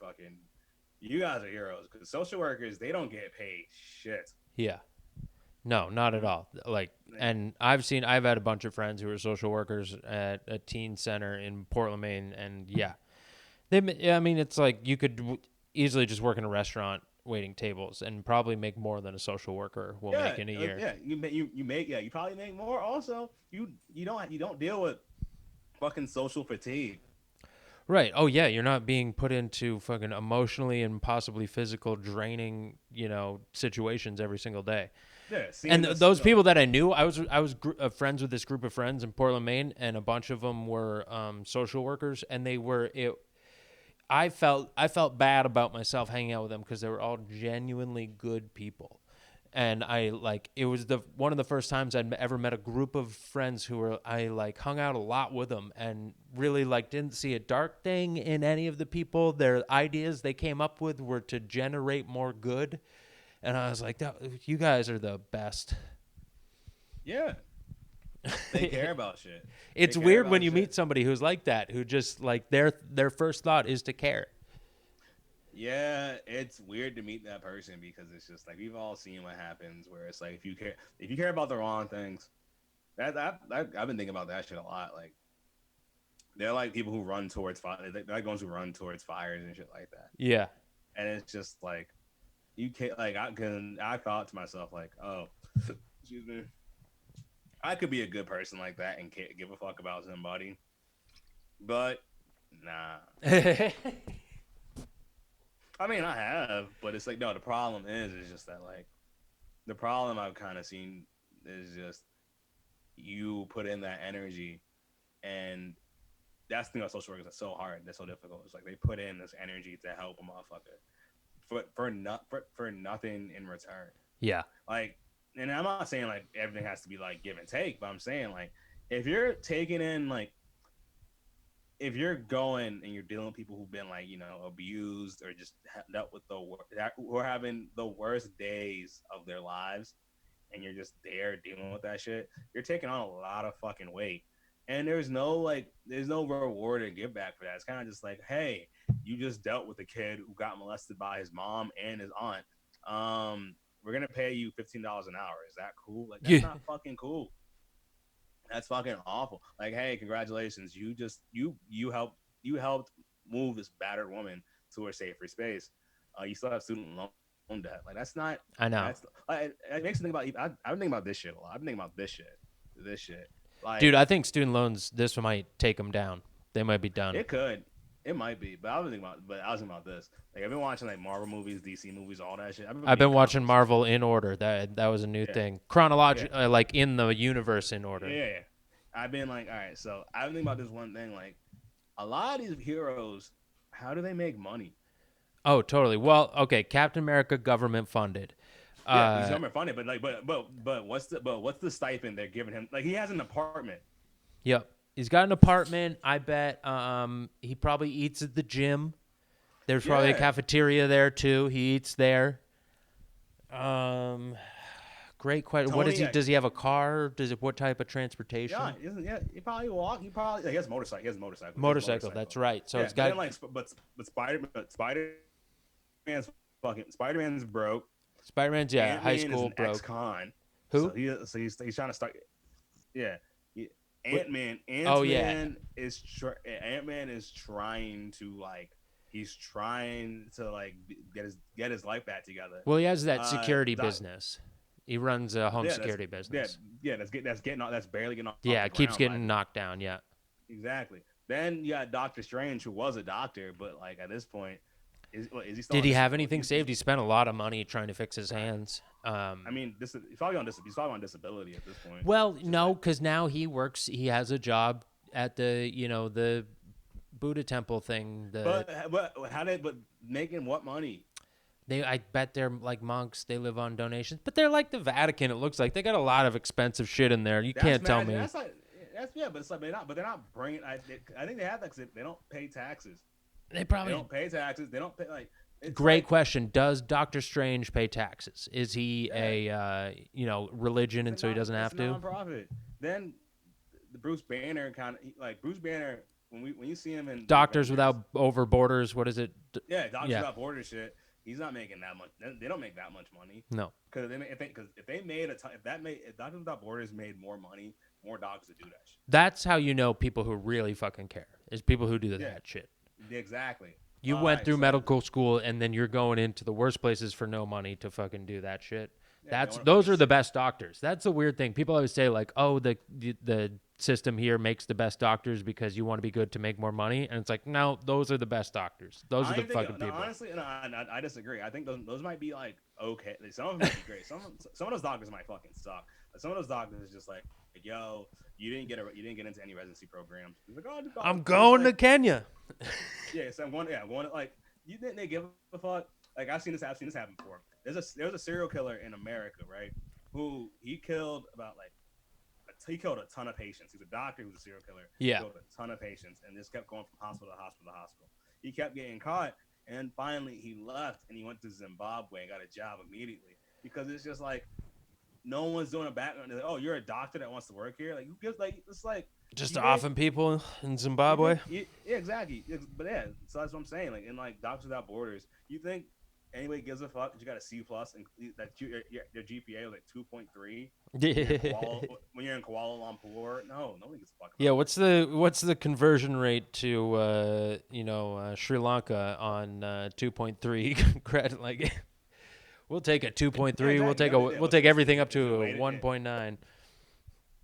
heroes because social workers they don't get paid shit. yeah. No, not at all. Like, and I've had a bunch of friends who are social workers at a teen center in Portland, Maine, and yeah, I mean, it's like you could easily just work in a restaurant waiting tables and probably make more than a social worker will Yeah, make in a year. yeah. You probably make more. Also, you don't deal with fucking social fatigue. Right. Oh yeah, you're not being put into fucking emotionally and possibly physical draining, situations every single day. Yeah, And seeing this. those people that I knew, I was friends with this group of friends in Portland, Maine, and a bunch of them were social workers, and they were it. I felt bad about myself hanging out with them because they were all genuinely good people, and I like it was the one of the first times I'd ever met a group of friends who were I like hung out a lot with them and really like didn't see a dark thing in any of the people. Their ideas they came up with were to generate more good, and I was like, you guys are the best. Yeah, they care about shit. They It's care weird when about you shit. meet somebody who's like that, who just like their first thought is to care. Yeah, it's weird to meet that person because it's just like we've all seen what happens where it's like if you care about the wrong things, I've been thinking about that shit a lot. Like they're like people who run towards fire. They're like ones who run towards fires and shit like that. Yeah. And it's just like you can't like I thought to myself like, oh, excuse me. I could be a good person like that and give a fuck about somebody, but nah. I mean, I have, but it's like no. The problem is just that like the problem I've kind of seen is just you put in that energy, and that's the thing about social workers that's so hard, that's so difficult. It's like they put in this energy to help a motherfucker for nothing in return. Yeah. Like, and I'm not saying like everything has to be like give and take, but I'm saying like if you're taking in like if you're going and you're dealing with people who've been like abused or just dealt with who are having the worst days of their lives, and you're just there dealing with that shit, you're taking on a lot of fucking weight. And there's no reward or give back for that. It's kind of just like, hey, you just dealt with a kid who got molested by his mom and his aunt. We're gonna pay you $15 an hour. Is that cool? Like that's Yeah. not fucking cool. That's fucking awful. Like, hey, congratulations. You helped move this battered woman to a safer space. You still have student loan debt. Like that's not. I know. That's like it makes me think about. I've been thinking about this shit a lot. I've been thinking about this shit. Dude, Like I think student loans, this one might take them down. They might be done. it could. It might be, but I was thinking about this. Like I've been watching like Marvel movies, DC movies, all that shit. I've been reading watching comics. Marvel in order. That was a new Yeah. thing. Chronological, like in the universe in order. Yeah. I've been like, all right. So I've been thinking about this one thing. Like a lot of these heroes, how do they make money? Oh, totally. Well, okay, Captain America government funded. Yeah, he's government funded, but like, but what's the stipend they're giving him? Like he has an apartment. Yep. He's got an apartment. I bet he probably eats at the gym. There's probably a Yeah. cafeteria there too. He eats there. Great question. What Tony, does he have a car? What type of transportation? He probably walk. He has a motorcycle. He has a motorcycle. Motorcycle, that's right. So it's but got then, Spider-Man's broke. Spider-Man's high Ant-Man school is an broke. ex-con. Who? He's trying to start. Yeah, Ant-Man. Oh, yeah. Ant-Man is trying to like. He's trying to like get his life back together. Well, he has that security business. He runs a home Yeah, security business. That's barely getting off. Yeah, the it keeps ground, getting knocked down. Yeah. exactly. Then you got Doctor Strange, who was a doctor, but like at this point, is he still? Did on he this- have anything saved? He spent a lot of money trying to fix his hands. I mean, he's probably on disability at this point. Well, no, because now he works. He has a job at the Buddha temple thing. But making what money? I bet they're like monks. They live on donations, but they're like the Vatican. It looks like they got a lot of expensive shit in there. You can't tell me. That's like but it's like they're not bringing. I think they have that because they don't pay taxes. They probably They don't pay taxes. They don't pay like. Great question. Does Doctor Strange pay taxes? Is he a religion, and so he doesn't have to? Nonprofit. Then the Bruce Banner Bruce Banner when you see him in Doctors Avengers, Without Borders. What is it? Doctors Without Borders shit. He's not making that much. They don't make that much money. No. Because if Doctors Without Borders made more money, more doctors would do that shit. That's how you know people who really fucking care. Is people who do that shit. Exactly. You went through medical school, and then you're going into the worst places for no money to fucking do that shit. Those are the best doctors. That's the weird thing. People always say like, "Oh, the system here makes the best doctors because you want to be good to make more money," and it's like, no, those are the best doctors. Those are the fucking people. Honestly, I disagree. I think those might be like okay. Some of them might be great. Some of those doctors might fucking suck. But some of those doctors is just like, yo, you didn't get into any residency programs. He's like, oh, I'm going to Kenya. Yeah, so I'm going to like. You think they give a fuck? Like I've seen this happen before. There was a serial killer in America, right? Who he killed he killed a ton of patients. He's a doctor who's a serial killer. Yeah. He killed a ton of patients and just kept going from hospital to hospital to hospital. He kept getting caught, and finally he left and he went to Zimbabwe and got a job immediately because it's just like no one's doing a background. Like, oh, you're a doctor that wants to work here. Like who gives it's like just offing people in Zimbabwe. Yeah, exactly. But yeah, so that's what I'm saying. Like in like Doctors Without Borders, you think anybody gives a fuck that you got a C plus and that your GPA was like 2.3 when you're in Kuala Lumpur? No, nobody gives a fuck. Yeah, what's the conversion rate to Sri Lanka on 2.3 credit? Like, we'll take a 2.3. Yeah, exactly. We'll take everything up to a 1.9.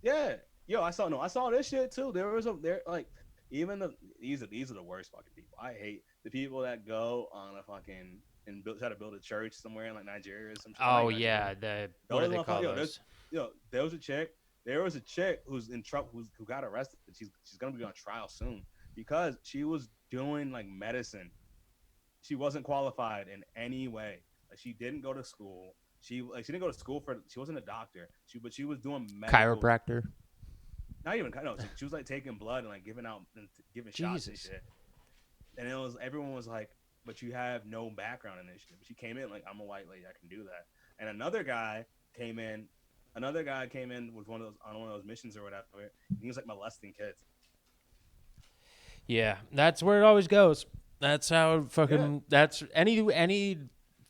Yeah, Yeah, yo, I saw this shit too. There was a there like even these are the worst fucking people. I hate the people that go on a fucking and try to build a church somewhere in like Nigeria or some shit. I Oh think Nigeria. yeah, the what do Those they call motherfuckers. those? There was a chick. There was a chick who's in trouble who got arrested. She's gonna be on trial soon because she was doing like medicine. She wasn't qualified in any way. Like she didn't go to school. She didn't go to school for. She wasn't a doctor. She was doing medical. Chiropractor. Not even no. She was like taking blood and like giving out and giving shots and Jesus. shit. And it was everyone was like, "But you have no background in this shit." But she came in like, "I'm a white lady. I can do that." And another guy came in. Another guy came in with one of those on one of those missions or whatever. He was like molesting kids. Yeah, that's where it always goes. That's how Yeah, fucking. That's any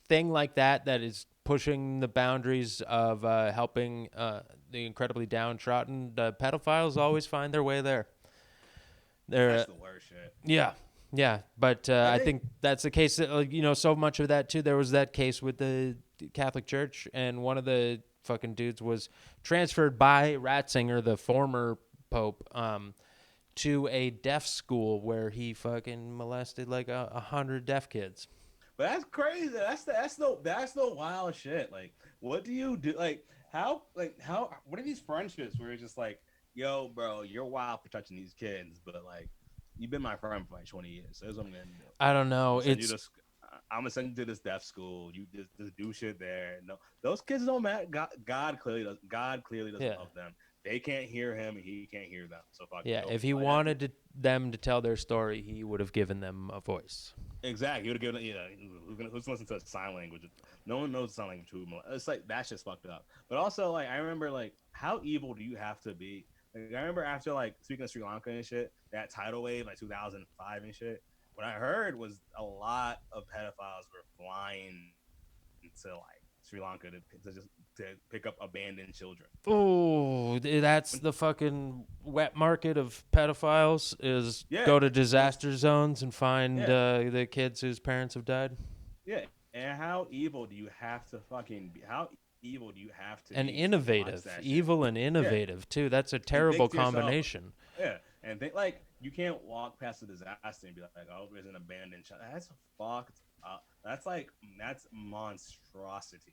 thing like that that is pushing the boundaries of helping the incredibly downtrodden. The pedophiles always find their way there. They're that's the worst shit. yeah, yeah, but I I think think that's the case. So much of that too. There was that case with the Catholic Church, and one of the fucking dudes was transferred by Ratzinger, the former pope, to a deaf school where he fucking molested like 100 deaf kids. But that's crazy. That's the wild shit. Like, what do you do? How what are these friendships where it's just like, yo, bro, you're wild for touching these kids, but like, you've been my friend for like 20 years. So here's what I'm gonna do. I don't I'm know. gonna send you It's this. I'm gonna send you to this deaf school. You just do shit there. No, those kids don't matter. God clearly does. God clearly doesn't yeah, love them. They can't hear him, and he can't hear them. So fuck yeah. go If he let him. wanted them to tell their story, he would have given them a voice. Exactly. You would have given who's listen to sign language? No one knows sign language. It's like that's just fucked up. But also, like, I remember, like, how evil do you have to be? Like, I remember after, like, speaking of Sri Lanka and shit, that tidal wave, like 2005 and shit. What I heard was a lot of pedophiles were flying to like Sri Lanka to pick up abandoned children. Oh, that's the fucking wet market of pedophiles is Yeah, go to disaster zones and find yeah, the kids whose parents have died. yeah. And how evil do you have to fucking be? How evil do you have to And be to watch innovative, that shit? evil and Yeah, innovative too. That's a and terrible think to yourself, combination. yeah, and think like you can't walk past a disaster and be like, oh, there's an abandoned child. That's fucked up. That's monstrosity.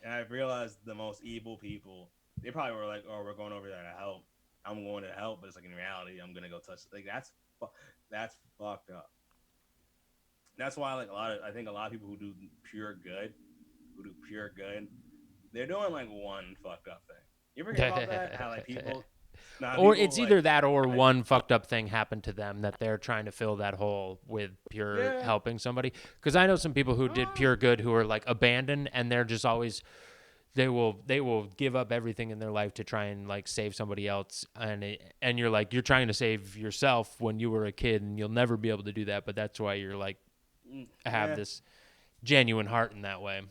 And I've realized the most evil people, they probably were like, oh, we're going over there to help. I'm going to help, but it's like in reality, I'm gonna go touch. Like that's fucked up. That's why like I think a lot of people who do pure good, they're doing like one fucked up thing. You ever hear about that? How like people, nah, Or people it's either that or like, one fucked up thing happened to them that they're trying to fill that hole with pure yeah, helping somebody. Because I know some people who did pure good who are like abandoned and they're just always they will give up everything in their life to try and like save somebody else and you're like you're trying to save yourself when you were a kid and you'll never be able to do that, but that's why you're like have yeah. this genuine heart in that way.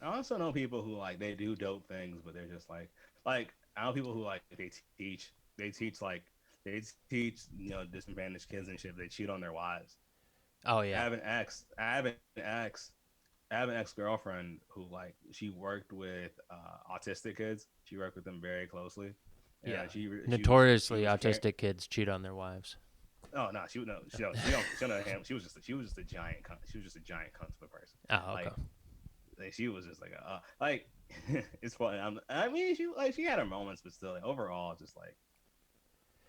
I also know people who like they do dope things, but they're just like I know people who like they teach like they teach disadvantaged kids and shit. They cheat on their wives. Oh I yeah. have an ex. I have an ex girlfriend who like she worked with autistic kids. She worked with them very closely. And Yeah. she Notoriously was autistic kids cheat on their wives. oh no she no she don't him. She was just a giant cunt. She was just a giant cunt of a person. Oh, okay. Like she was just like like it's funny. I mean she had her moments, but still like overall just like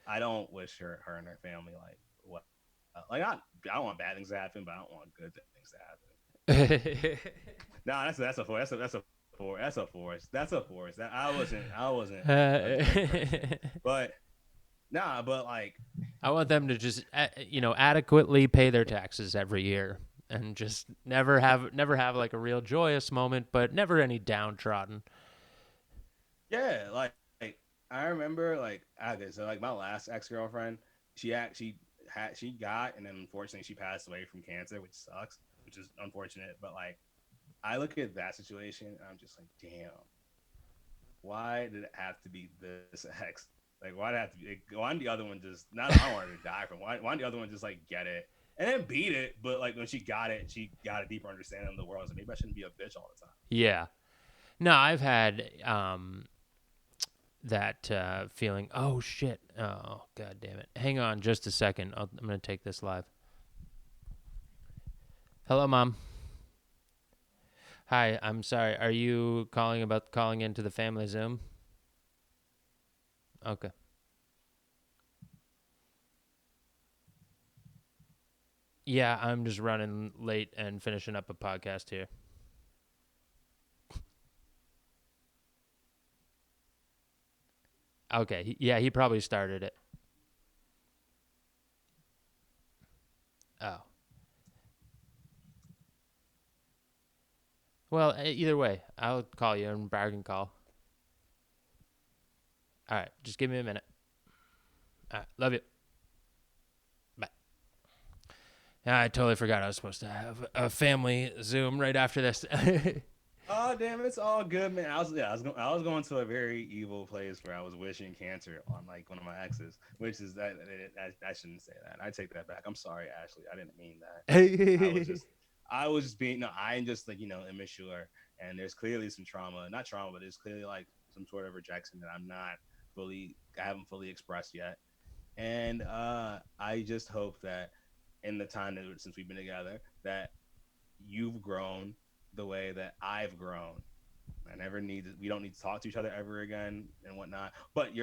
I don't wish her and her family like what like I don't want bad things to happen, but I don't want good things to happen. No, that's a force. That's a force. That's a force. That's a force. That I wasn't a good person. But nah, but like I want them to just adequately pay their taxes every year and just never have like a real joyous moment, but never any downtrodden. yeah, like I remember like okay, so like my last ex girlfriend, she got and then unfortunately she passed away from cancer, which sucks, which is unfortunate. But like I look at that situation and I'm just like, damn, why did it have to be this ex? Like, why did it have to be? Like, why didn't the other one just not? I don't want her to die from. Why didn't the other one just like get it and then beat it? But like when she got it, she got a deeper understanding of the world. So maybe I shouldn't be a bitch all the time. Yeah. No, I've had that feeling. Oh shit! Oh god damn it! Hang on just a second. I'm gonna take this live. Hello, Mom. Hi, I'm sorry. Are you calling into the family Zoom? Okay. Yeah, I'm just running late and finishing up a podcast here. Okay. He probably started it. Oh. Well, either way, I'll call you and bargain call. All right, just give me a minute. All right, love you. Bye. I totally forgot I was supposed to have a family Zoom right after this. Oh damn, it's all good, man. I was going to a very evil place where I was wishing cancer on like one of my exes, which is that I shouldn't say that. I take that back. I'm sorry, Ashley. I didn't mean that. I was just being no. I'm just like immature, and there's clearly some trauma. Not trauma, but there's clearly like some sort of rejection that I haven't fully expressed yet. And I just hope that in the time that since we've been together, that you've grown the way that I've grown. We don't need to talk to each other ever again and whatnot. But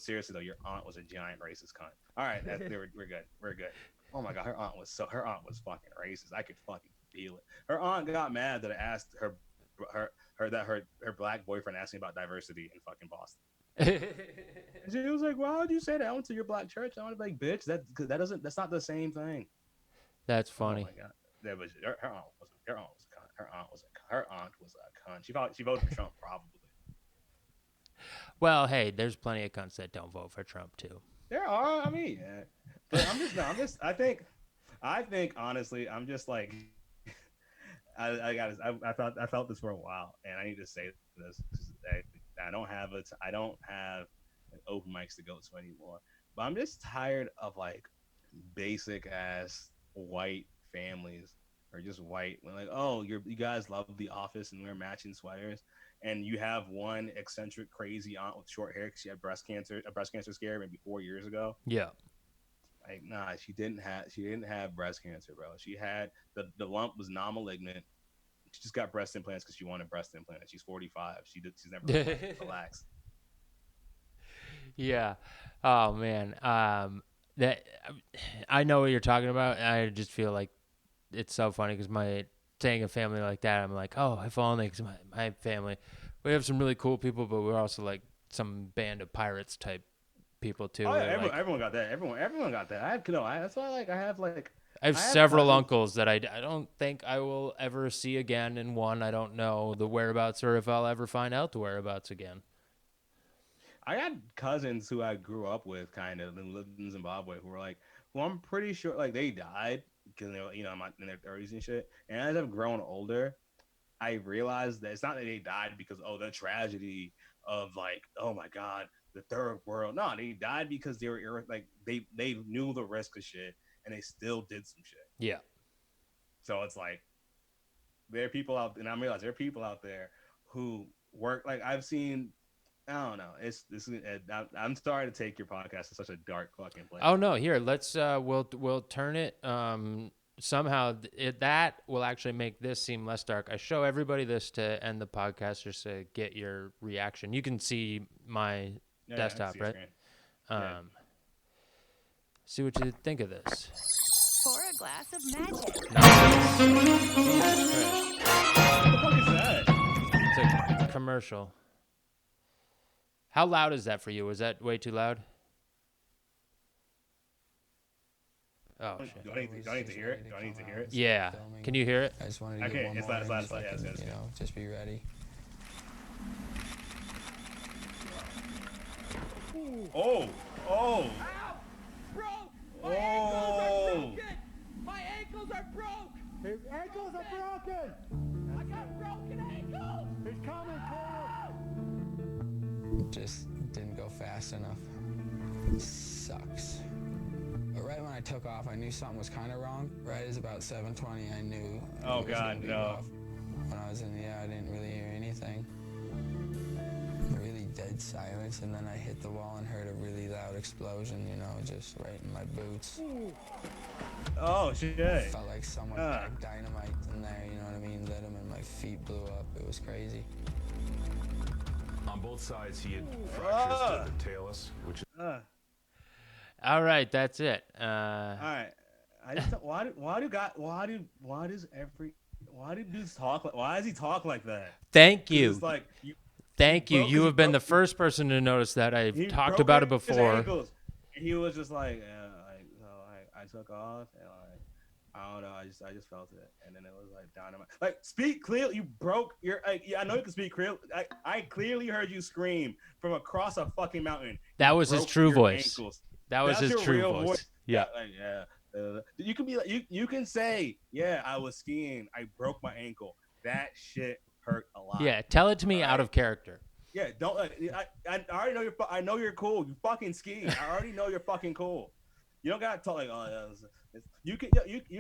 seriously though, your aunt was a giant racist cunt. All right, we're good. We're good. Oh my god, her aunt was fucking racist. I could fucking feel it. Her aunt got mad that I asked her black boyfriend asked me about diversity in fucking Boston. She was like, "Why would you say that? I went to your black church." I want to be like, "Bitch, that's not the same thing." That's funny. Oh my god, her aunt was a cunt. She voted for Trump probably. Well, hey, there's plenty of cunts that don't vote for Trump too. There are, I mean, yeah. But I think honestly, I'm just like, I felt this for a while, and I need to say this. I don't have open mics to go to anymore. But I'm just tired of like basic ass white families or just white when like, oh, you guys love The Office and wear matching sweaters, and you have one eccentric crazy aunt with short hair because she had a breast cancer scare maybe 4 years ago. Yeah. Like, nah, she didn't have breast cancer, bro. She had the lump was non-malignant. She just got breast implants because she wanted breast implants. She's 45. She's never relaxed. Yeah. Oh man. That I know what you're talking about. I just feel like it's so funny because saying a family like that, I'm like, oh, if only, because my family, we have some really cool people, but we're also like some band of pirates type people too. Oh yeah, everyone got that. Everyone got that. That's why I have several uncles that I don't think I will ever see again, and one I don't know the whereabouts or if I'll ever find out the whereabouts again. I had cousins who I grew up with, kind of, and lived in Zimbabwe, who I'm pretty sure like they died because they were, I'm in their 30s and shit. And as I've grown older, I realized that it's not that they died because the tragedy of like, oh my god, the third world. No, they died because they were like they knew the risk of shit and they still did some shit. Yeah. So it's like there are people out, and I realize there are people out there who work like I've seen. I don't know. I'm starting to take your podcast to such a dark fucking place. Oh no, here let's we'll turn it. Somehow that will actually make this seem less dark. I show everybody this to end the podcast just to get your reaction. You can see my desktop, right? See what you think of this. Pour a glass of magic. Nice. What the fuck is that? It's a commercial. How loud is that for you? Was that way too loud? Oh shit. Do I need to hear it? Do I need to hear it? Yeah. Can you hear it? I just wanted to get one more in so I can, just be ready. Oh! Ow! Broke! My ankles are broken! My ankles are broke! His ankles are broken! I got broken ankles! He's coming, Cole! Just didn't go fast enough. Sucks. But right when I took off, I knew something was kind of wrong. Right as about 7:20, I knew. Oh God, no! When I was in the air, I didn't really hear anything. Really dead dead silence, and then I hit the wall and heard a really loud explosion, you know, just right in my boots. Oh shit. Felt like someone packed dynamite in there, you know what I mean? Lit them and my feet blew up. It was crazy. On both sides, he had fractures to the talus, which is All right, that's it. All right. I just don't, why does he talk like that? Thank 'Cause you. It's like Thank you. broke- You 'cause have been the broke- first person to notice that. I've he talked broke about it his before. ankles. And he was just like, I took off and like I don't know, I just felt it, and then it was like dynamite. Like, speak clearly. You broke your. Yeah, I know you can speak clearly. I clearly heard you scream from across a fucking mountain. That You was his broke true your voice. ankles. That was That's his your true real voice. voice. Yeah. Like, yeah. You can be like, you can say, yeah, I was skiing. I broke my ankle. That shit hurt a lot. Yeah. Tell it to me out of character. Yeah, don't. I already know you're. I know you're cool. You fucking ski. I already know you're fucking cool. You don't gotta talk like, oh, yeah, you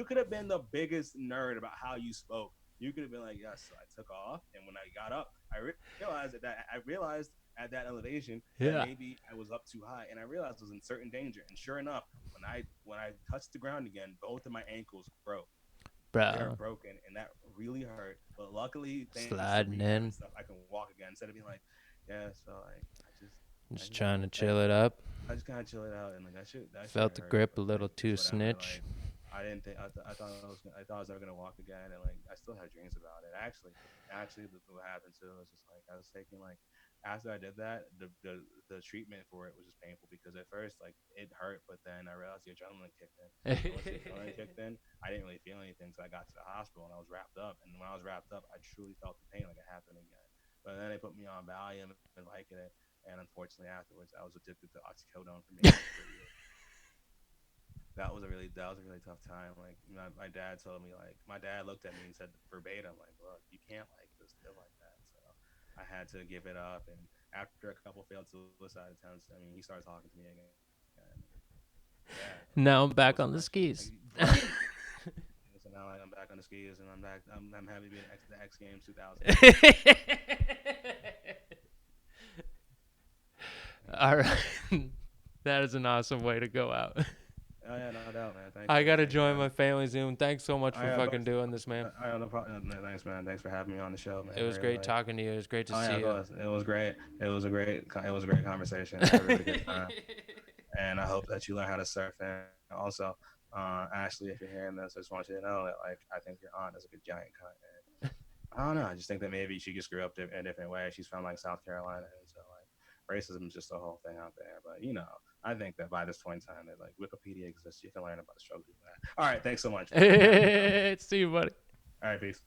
could have been the biggest nerd about how you spoke. You could have been like, yes, I took off, and when I got up, I realized at that elevation that maybe I was up too high, and I realized I was in certain danger. And sure enough, when I touched the ground again, both of my ankles broke. They are Bro. broken, and that really hurt. But luckily, thanks to Sliding rehab in. and stuff, I can walk again instead of being like, yeah. So like, Just trying to chill it up. I just kind of chill it out, and like that Felt the hurt, grip a but, little like, too it's whatever, snitch. like, I didn't think I thought I was never gonna walk again, and like I still had dreams about it. Actually, what happened too was just like I was taking like after I did that, the treatment for it was just painful because at first like it hurt, but then I realized the adrenaline kicked in. And once the adrenaline kicked in, I didn't really feel anything until I got to the hospital and I was wrapped up. And when I was wrapped up, I truly felt the pain like it happened again. But then they put me on Valium and Vicodin, and unfortunately afterwards, I was addicted to oxycodone for me. That was a really tough time. Like my dad told me, like my dad looked at me and said verbatim, like, look, you can't like just live like that. So I had to give it up. And after a couple failed suicide attempts, I mean, he started talking to me again. Yeah. Now I'm back on the skis. So now I'm back on the skis, and I'm back. I'm happy to be at the X Games 2000. All right. That is an awesome way to go out. Oh yeah, no doubt, man. Thank I you. gotta Thank join you, my family Zoom. Thanks so much for yeah, fucking doing this, man. I don't know. Thanks, man. Thanks for having me on the show, man. It was great talking to you. It was great to see you. It was great. It was a great conversation. I had a really good time. And I hope that you learn how to surf. And also, Ashley, if you're hearing this, I just want you to know that like I think your aunt is a good giant cunt. And I don't know. I just think that maybe she just grew up in a different way. She's from like South Carolina, and so like racism is just a whole thing out there. But you know, I think that by this point in time, that like Wikipedia exists, you can learn about the struggle. All right, thanks so much. See you, buddy. All right, peace.